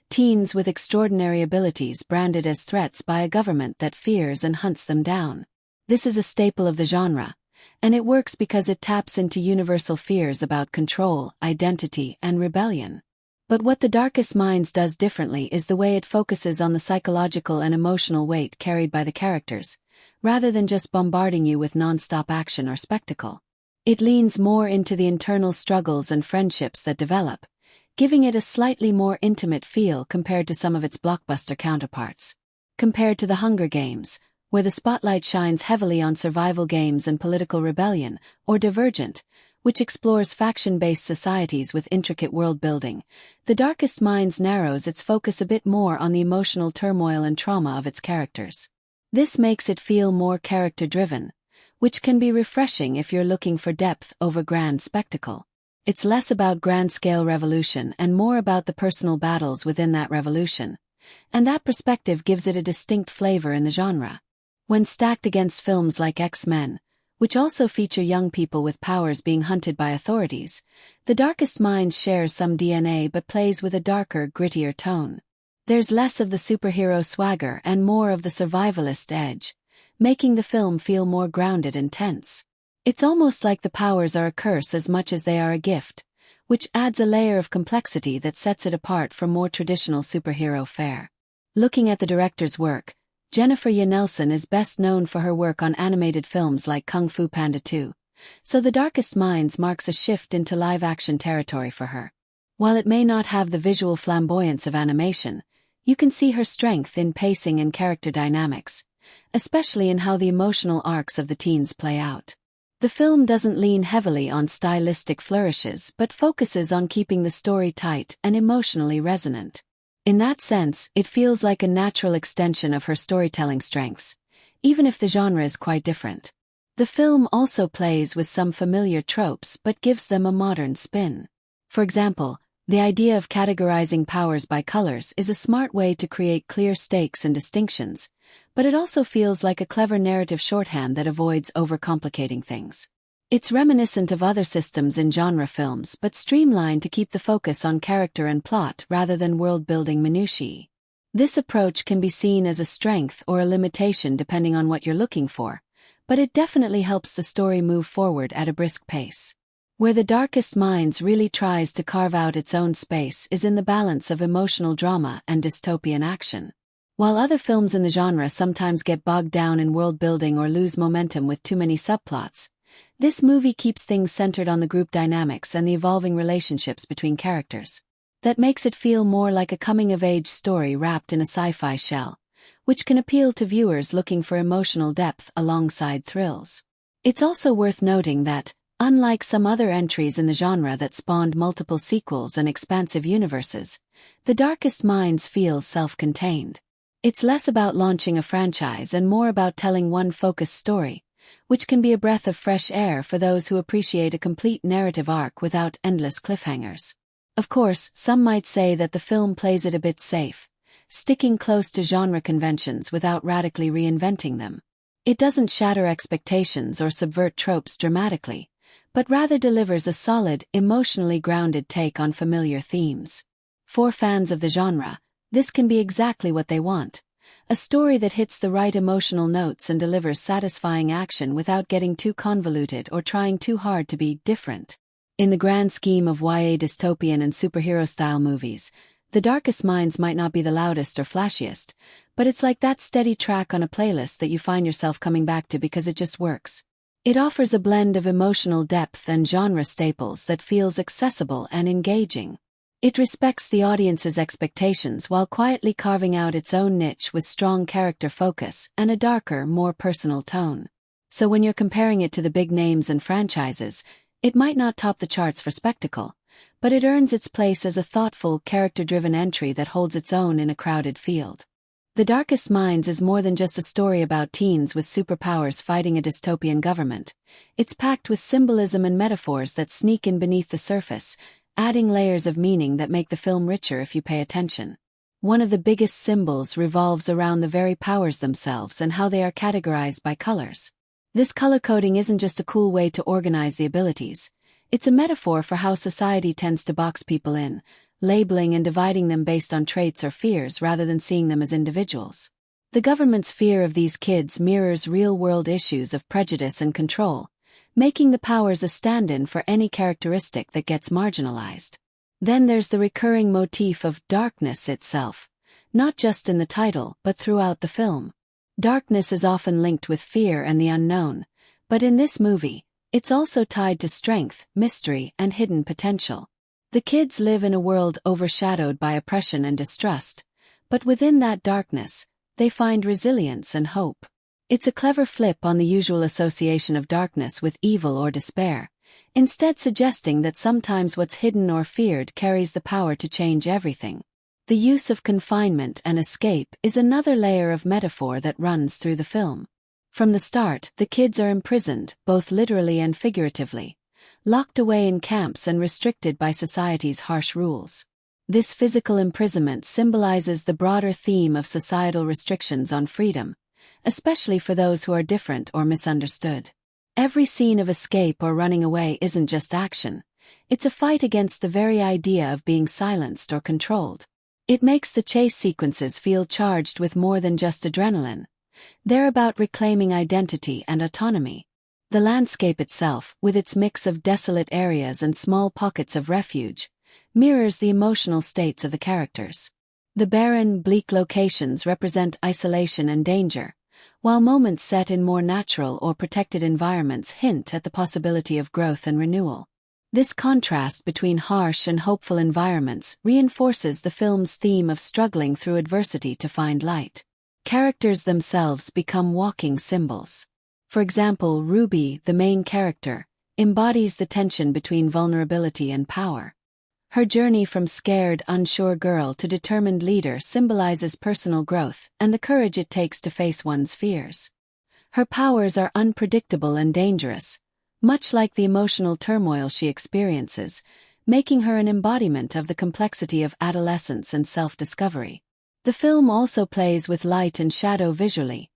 Teens with extraordinary abilities branded as threats by a government that fears and hunts them down. This is a staple of the genre, and it works because it taps into universal fears about control, identity, and rebellion. But what The Darkest Minds does differently is the way it focuses on the psychological and emotional weight carried by the characters, rather than just bombarding you with non-stop action or spectacle. It leans more into the internal struggles and friendships that develop, giving it a slightly more intimate feel compared to some of its blockbuster counterparts. Compared to The Hunger Games, where the spotlight shines heavily on survival games and political rebellion, or Divergent, which explores faction-based societies with intricate world-building, The Darkest Minds narrows its focus a bit more on the emotional turmoil and trauma of its characters. This makes it feel more character-driven, which can be refreshing if you're looking for depth over grand spectacle. It's less about grand-scale revolution and more about the personal battles within that revolution, and that perspective gives it a distinct flavor in the genre. When stacked against films like X-Men, which also feature young people with powers being hunted by authorities, The Darkest Minds shares some DNA but plays with a darker, grittier tone. There's less of the superhero swagger and more of the survivalist edge, making the film feel more grounded and tense. It's almost like the powers are a curse as much as they are a gift, which adds a layer of complexity that sets it apart from more traditional superhero fare. Looking at the director's work, Jennifer Yuh Nelson is best known for her work on animated films like Kung Fu Panda 2, so The Darkest Minds marks a shift into live-action territory for her. While it may not have the visual flamboyance of animation, you can see her strength in pacing and character dynamics, especially in how the emotional arcs of the teens play out. The film doesn't lean heavily on stylistic flourishes but focuses on keeping the story tight and emotionally resonant. In that sense, it feels like a natural extension of her storytelling strengths, even if the genre is quite different. The film also plays with some familiar tropes but gives them a modern spin. For example, the idea of categorizing powers by colors is a smart way to create clear stakes and distinctions, but it also feels like a clever narrative shorthand that avoids overcomplicating things. It's reminiscent of other systems in genre films but streamlined to keep the focus on character and plot rather than world-building minutiae. This approach can be seen as a strength or a limitation depending on what you're looking for, but it definitely helps the story move forward at a brisk pace. Where The Darkest Minds really tries to carve out its own space is in the balance of emotional drama and dystopian action. While other films in the genre sometimes get bogged down in world-building or lose momentum with too many subplots, this movie keeps things centered on the group dynamics and the evolving relationships between characters. That makes it feel more like a coming-of-age story wrapped in a sci-fi shell, which can appeal to viewers looking for emotional depth alongside thrills. It's also worth noting that, unlike some other entries in the genre that spawned multiple sequels and expansive universes, The Darkest Minds feels self-contained. It's less about launching a franchise and more about telling one focused story, which can be a breath of fresh air for those who appreciate a complete narrative arc without endless cliffhangers. Of course, some might say that the film plays it a bit safe, sticking close to genre conventions without radically reinventing them. It doesn't shatter expectations or subvert tropes dramatically, but rather delivers a solid, emotionally grounded take on familiar themes. For fans of the genre, this can be exactly what they want. A story that hits the right emotional notes and delivers satisfying action without getting too convoluted or trying too hard to be different. In the grand scheme of YA dystopian and superhero-style movies, The Darkest Minds might not be the loudest or flashiest, but it's like that steady track on a playlist that you find yourself coming back to because it just works. It offers a blend of emotional depth and genre staples that feels accessible and engaging. It respects the audience's expectations while quietly carving out its own niche with strong character focus and a darker, more personal tone. So when you're comparing it to the big names and franchises, it might not top the charts for spectacle, but it earns its place as a thoughtful, character-driven entry that holds its own in a crowded field. The Darkest Minds is more than just a story about teens with superpowers fighting a dystopian government. It's packed with symbolism and metaphors that sneak in beneath the surface, adding layers of meaning that make the film richer if you pay attention. One of the biggest symbols revolves around the very powers themselves and how they are categorized by colors. This color coding isn't just a cool way to organize the abilities. It's a metaphor for how society tends to box people in, labeling and dividing them based on traits or fears rather than seeing them as individuals. The government's fear of these kids mirrors real-world issues of prejudice and control, making the powers a stand-in for any characteristic that gets marginalized. Then there's the recurring motif of darkness itself, not just in the title but throughout the film. Darkness is often linked with fear and the unknown, but in this movie, it's also tied to strength, mystery, and hidden potential. The kids live in a world overshadowed by oppression and distrust, but within that darkness, they find resilience and hope. It's a clever flip on the usual association of darkness with evil or despair, instead suggesting that sometimes what's hidden or feared carries the power to change everything. The use of confinement and escape is another layer of metaphor that runs through the film. From the start, the kids are imprisoned, both literally and figuratively, locked away in camps and restricted by society's harsh rules. This physical imprisonment symbolizes the broader theme of societal restrictions on freedom, especially for those who are different or misunderstood. Every scene of escape or running away isn't just action. It's a fight against the very idea of being silenced or controlled. It makes the chase sequences feel charged with more than just adrenaline. They're about reclaiming identity and autonomy. The landscape itself, with its mix of desolate areas and small pockets of refuge, mirrors the emotional states of the characters. The barren, bleak locations represent isolation and danger, while moments set in more natural or protected environments hint at the possibility of growth and renewal. This contrast between harsh and hopeful environments reinforces the film's theme of struggling through adversity to find light. Characters themselves become walking symbols. For example, Ruby, the main character, embodies the tension between vulnerability and power. Her journey from scared, unsure girl to determined leader symbolizes personal growth and the courage it takes to face one's fears. Her powers are unpredictable and dangerous, much like the emotional turmoil she experiences, making her an embodiment of the complexity of adolescence and self-discovery. The film also plays with light and shadow visually,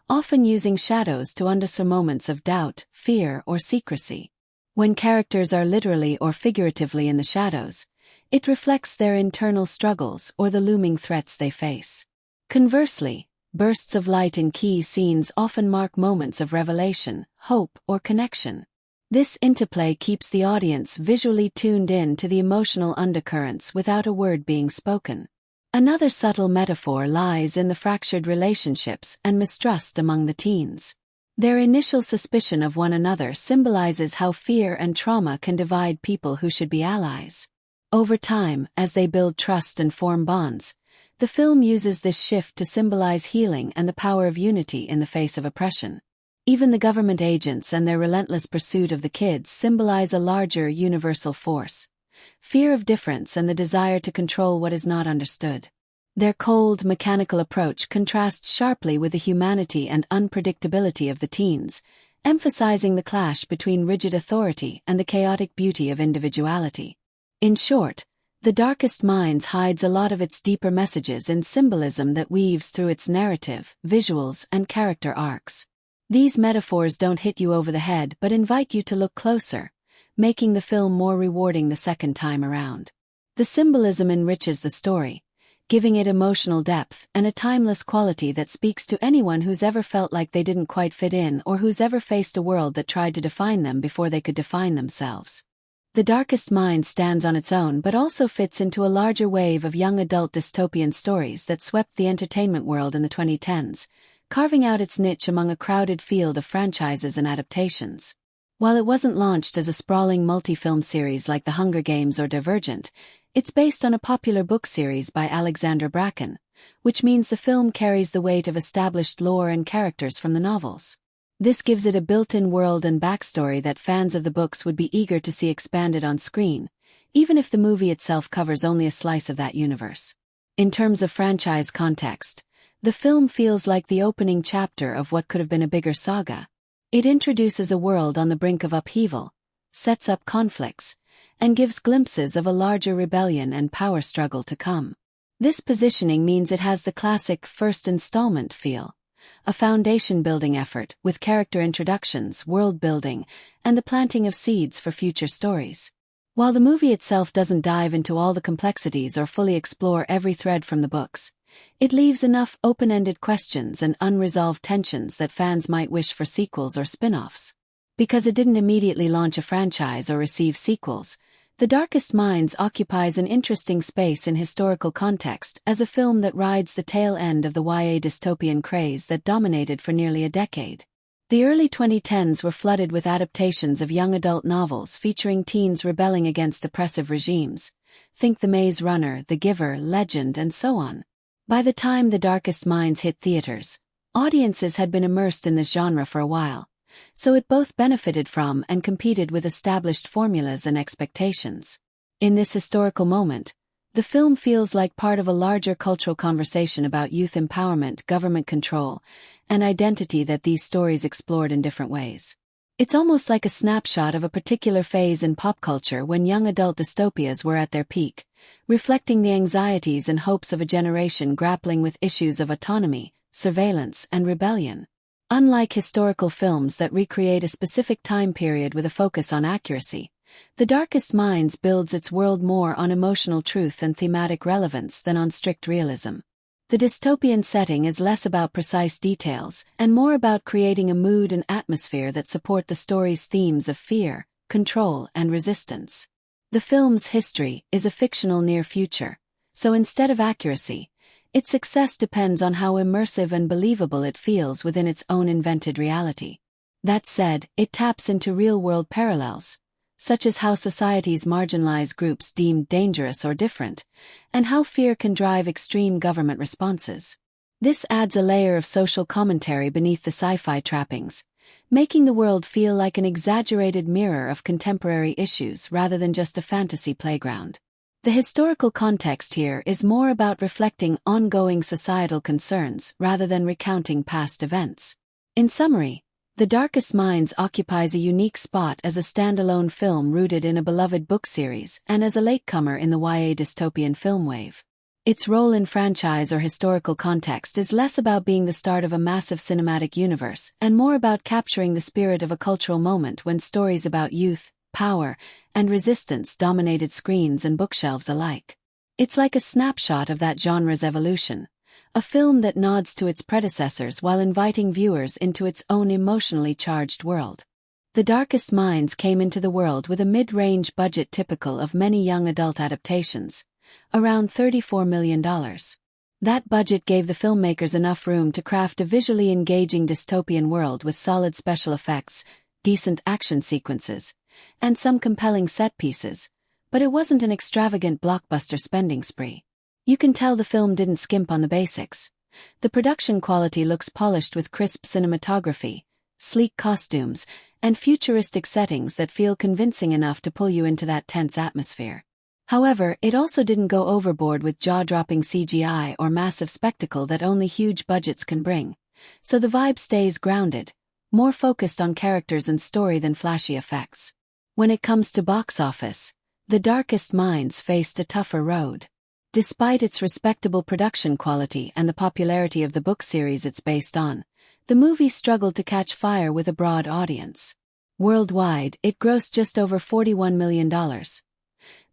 often using shadows to underscore moments of doubt, fear, or secrecy. When characters are literally or figuratively in the shadows, it reflects their internal struggles or the looming threats they face. Conversely, bursts of light in key scenes often mark moments of revelation, hope, or connection. This interplay keeps the audience visually tuned in to the emotional undercurrents without a word being spoken. Another subtle metaphor lies in the fractured relationships and mistrust among the teens. Their initial suspicion of one another symbolizes how fear and trauma can divide people who should be allies. Over time, as they build trust and form bonds, the film uses this shift to symbolize healing and the power of unity in the face of oppression. Even the government agents and their relentless pursuit of the kids symbolize a larger universal force: fear of difference and the desire to control what is not understood. Their cold, mechanical approach contrasts sharply with the humanity and unpredictability of the teens, emphasizing the clash between rigid authority and the chaotic beauty of individuality. In short, The Darkest Minds hides a lot of its deeper messages in symbolism that weaves through its narrative, visuals, and character arcs. These metaphors don't hit you over the head but invite you to look closer, making the film more rewarding the second time around. The symbolism enriches the story, giving it emotional depth and a timeless quality that speaks to anyone who's ever felt like they didn't quite fit in or who's ever faced a world that tried to define them before they could define themselves. The Darkest Mind stands on its own but also fits into a larger wave of young adult dystopian stories that swept the entertainment world in the 2010s, carving out its niche among a crowded field of franchises and adaptations. While it wasn't launched as a sprawling multi-film series like The Hunger Games or Divergent, it's based on a popular book series by Alexandra Bracken, which means the film carries the weight of established lore and characters from the novels. This gives it a built-in world and backstory that fans of the books would be eager to see expanded on screen, even if the movie itself covers only a slice of that universe. In terms of franchise context, the film feels like the opening chapter of what could have been a bigger saga. It introduces a world on the brink of upheaval, sets up conflicts, and gives glimpses of a larger rebellion and power struggle to come. This positioning means it has the classic first installment feel, a foundation-building effort with character introductions, world-building, and the planting of seeds for future stories. While the movie itself doesn't dive into all the complexities or fully explore every thread from the books, it leaves enough open-ended questions and unresolved tensions that fans might wish for sequels or spin-offs. Because it didn't immediately launch a franchise or receive sequels, The Darkest Minds occupies an interesting space in historical context as a film that rides the tail end of the YA dystopian craze that dominated for nearly a decade. The early 2010s were flooded with adaptations of young adult novels featuring teens rebelling against oppressive regimes. Think The Maze Runner, The Giver, Legend, and so on. By the time The Darkest Minds hit theaters, audiences had been immersed in this genre for a while, so it both benefited from and competed with established formulas and expectations. In this historical moment, the film feels like part of a larger cultural conversation about youth empowerment, government control, and identity that these stories explored in different ways. It's almost like a snapshot of a particular phase in pop culture when young adult dystopias were at their peak, reflecting the anxieties and hopes of a generation grappling with issues of autonomy, surveillance, and rebellion. Unlike historical films that recreate a specific time period with a focus on accuracy, The Darkest Minds builds its world more on emotional truth and thematic relevance than on strict realism. The dystopian setting is less about precise details and more about creating a mood and atmosphere that support the story's themes of fear, control, and resistance. The film's history is a fictional near future, so instead of accuracy, its success depends on how immersive and believable it feels within its own invented reality. That said, it taps into real-world parallels, such as how society's marginalized groups deemed dangerous or different, and how fear can drive extreme government responses. This adds a layer of social commentary beneath the sci-fi trappings, making the world feel like an exaggerated mirror of contemporary issues rather than just a fantasy playground. The historical context here is more about reflecting ongoing societal concerns rather than recounting past events. In summary, The Darkest Minds occupies a unique spot as a standalone film rooted in a beloved book series and as a latecomer in the YA dystopian film wave. Its role in franchise or historical context is less about being the start of a massive cinematic universe and more about capturing the spirit of a cultural moment when stories about youth, power, and resistance dominated screens and bookshelves alike. It's like a snapshot of that genre's evolution, a film that nods to its predecessors while inviting viewers into its own emotionally charged world. The Darkest Minds came into the world with a mid-range budget typical of many young adult adaptations, around $34 million. That budget gave the filmmakers enough room to craft a visually engaging dystopian world with solid special effects, decent action sequences, and some compelling set pieces, but it wasn't an extravagant blockbuster spending spree. You can tell the film didn't skimp on the basics. The production quality looks polished with crisp cinematography, sleek costumes, and futuristic settings that feel convincing enough to pull you into that tense atmosphere. However, it also didn't go overboard with jaw-dropping CGI or massive spectacle that only huge budgets can bring, so the vibe stays grounded, more focused on characters and story than flashy effects. When it comes to box office, The Darkest Minds faced a tougher road. Despite its respectable production quality and the popularity of the book series it's based on, the movie struggled to catch fire with a broad audience. Worldwide, it grossed just over $41 million,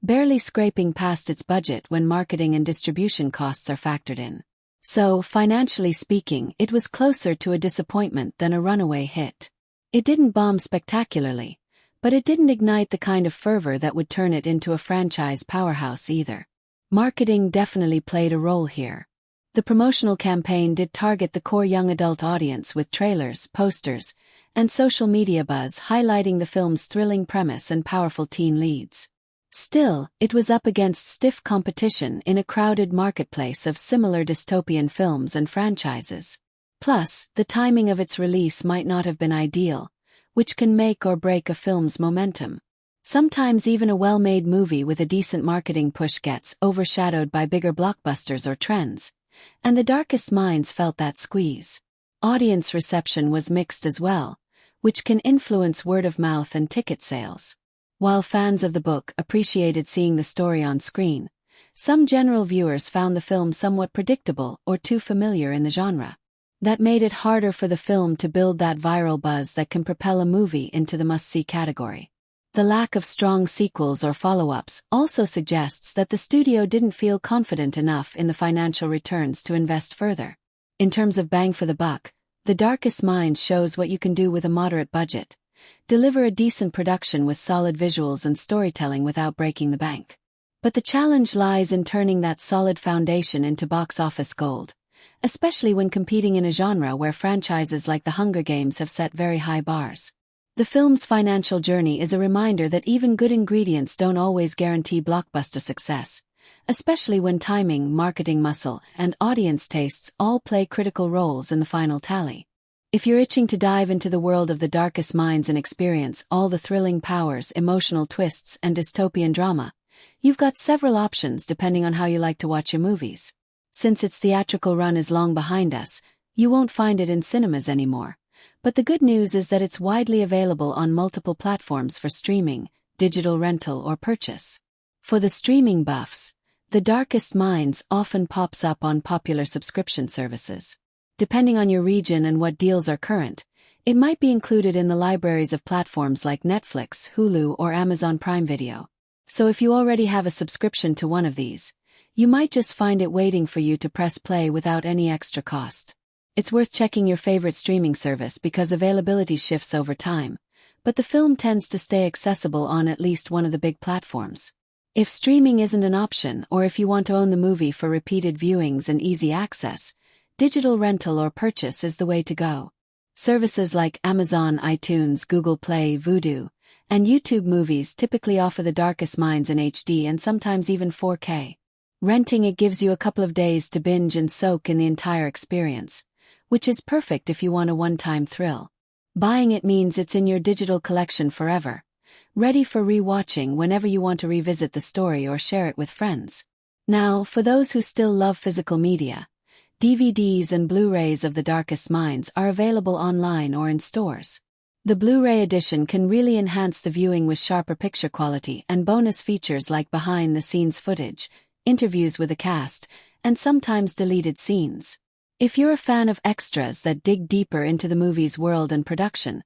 barely scraping past its budget when marketing and distribution costs are factored in. So, financially speaking, it was closer to a disappointment than a runaway hit. It didn't bomb spectacularly, but it didn't ignite the kind of fervor that would turn it into a franchise powerhouse either. Marketing definitely played a role here. The promotional campaign did target the core young adult audience with trailers, posters, and social media buzz highlighting the film's thrilling premise and powerful teen leads. Still, it was up against stiff competition in a crowded marketplace of similar dystopian films and franchises. Plus, the timing of its release might not have been ideal, which can make or break a film's momentum. Sometimes even a well-made movie with a decent marketing push gets overshadowed by bigger blockbusters or trends, and The Darkest Minds felt that squeeze. Audience reception was mixed as well, which can influence word of mouth and ticket sales. While fans of the book appreciated seeing the story on screen, some general viewers found the film somewhat predictable or too familiar in the genre. That made it harder for the film to build that viral buzz that can propel a movie into the must-see category. The lack of strong sequels or follow-ups also suggests that the studio didn't feel confident enough in the financial returns to invest further. In terms of bang for the buck, The Darkest Minds shows what you can do with a moderate budget. Deliver a decent production with solid visuals and storytelling without breaking the bank. But the challenge lies in turning that solid foundation into box office gold, especially when competing in a genre where franchises like The Hunger Games have set very high bars. The film's financial journey is a reminder that even good ingredients don't always guarantee blockbuster success, especially when timing, marketing muscle, and audience tastes all play critical roles in the final tally. If you're itching to dive into the world of The Darkest Minds and experience all the thrilling powers, emotional twists, and dystopian drama, you've got several options depending on how you like to watch your movies. Since its theatrical run is long behind us, you won't find it in cinemas anymore. But the good news is that it's widely available on multiple platforms for streaming, digital rental, or purchase. For the streaming buffs, The Darkest Minds often pops up on popular subscription services. Depending on your region and what deals are current, it might be included in the libraries of platforms like Netflix, Hulu, or Amazon Prime Video. So if you already have a subscription to one of these, you might just find it waiting for you to press play without any extra cost. It's worth checking your favorite streaming service because availability shifts over time, but the film tends to stay accessible on at least one of the big platforms. If streaming isn't an option, or if you want to own the movie for repeated viewings and easy access, digital rental or purchase is the way to go. Services like Amazon, iTunes, Google Play, Vudu, and YouTube Movies typically offer The Darkest Minds in HD and sometimes even 4K. Renting it gives you a couple of days to binge and soak in the entire experience, which is perfect if you want a one-time thrill. Buying it means it's in your digital collection forever, ready for re-watching whenever you want to revisit the story or share it with friends. Now, for those who still love physical media, DVDs and Blu-rays of The Darkest Minds are available online or in stores. The Blu-ray edition can really enhance the viewing with sharper picture quality and bonus features like behind-the-scenes footage, interviews with the cast, and sometimes deleted scenes. If you're a fan of extras that dig deeper into the movie's world and production,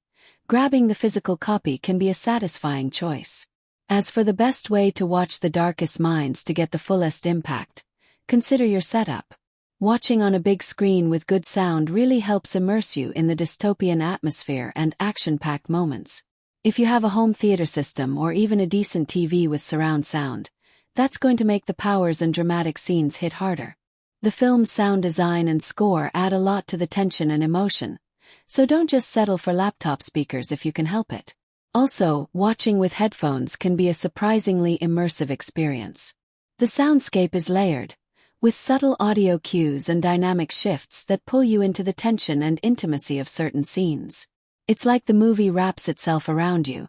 grabbing the physical copy can be a satisfying choice. As for the best way to watch The Darkest Minds to get the fullest impact, consider your setup. Watching on a big screen with good sound really helps immerse you in the dystopian atmosphere and action-packed moments. If you have a home theater system or even a decent TV with surround sound, that's going to make the powers and dramatic scenes hit harder. The film's sound design and score add a lot to the tension and emotion, so don't just settle for laptop speakers if you can help it. Also, watching with headphones can be a surprisingly immersive experience. The soundscape is layered, with subtle audio cues and dynamic shifts that pull you into the tension and intimacy of certain scenes. It's like the movie wraps itself around you,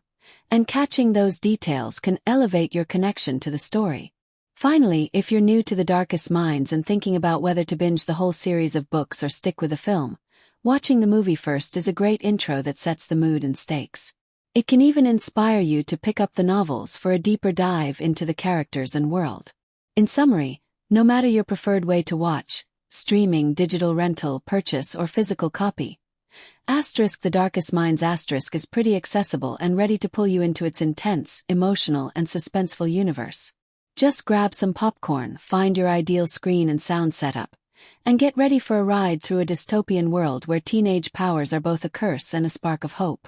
and catching those details can elevate your connection to the story. Finally, if you're new to The Darkest Minds and thinking about whether to binge the whole series of books or stick with a film, watching the movie first is a great intro that sets the mood and stakes. It can even inspire you to pick up the novels for a deeper dive into the characters and world. In summary, no matter your preferred way to watch, streaming, digital rental, purchase, or physical copy, The Darkest Minds is pretty accessible and ready to pull you into its intense, emotional, and suspenseful universe. Just grab some popcorn, find your ideal screen and sound setup, and get ready for a ride through a dystopian world where teenage powers are both a curse and a spark of hope.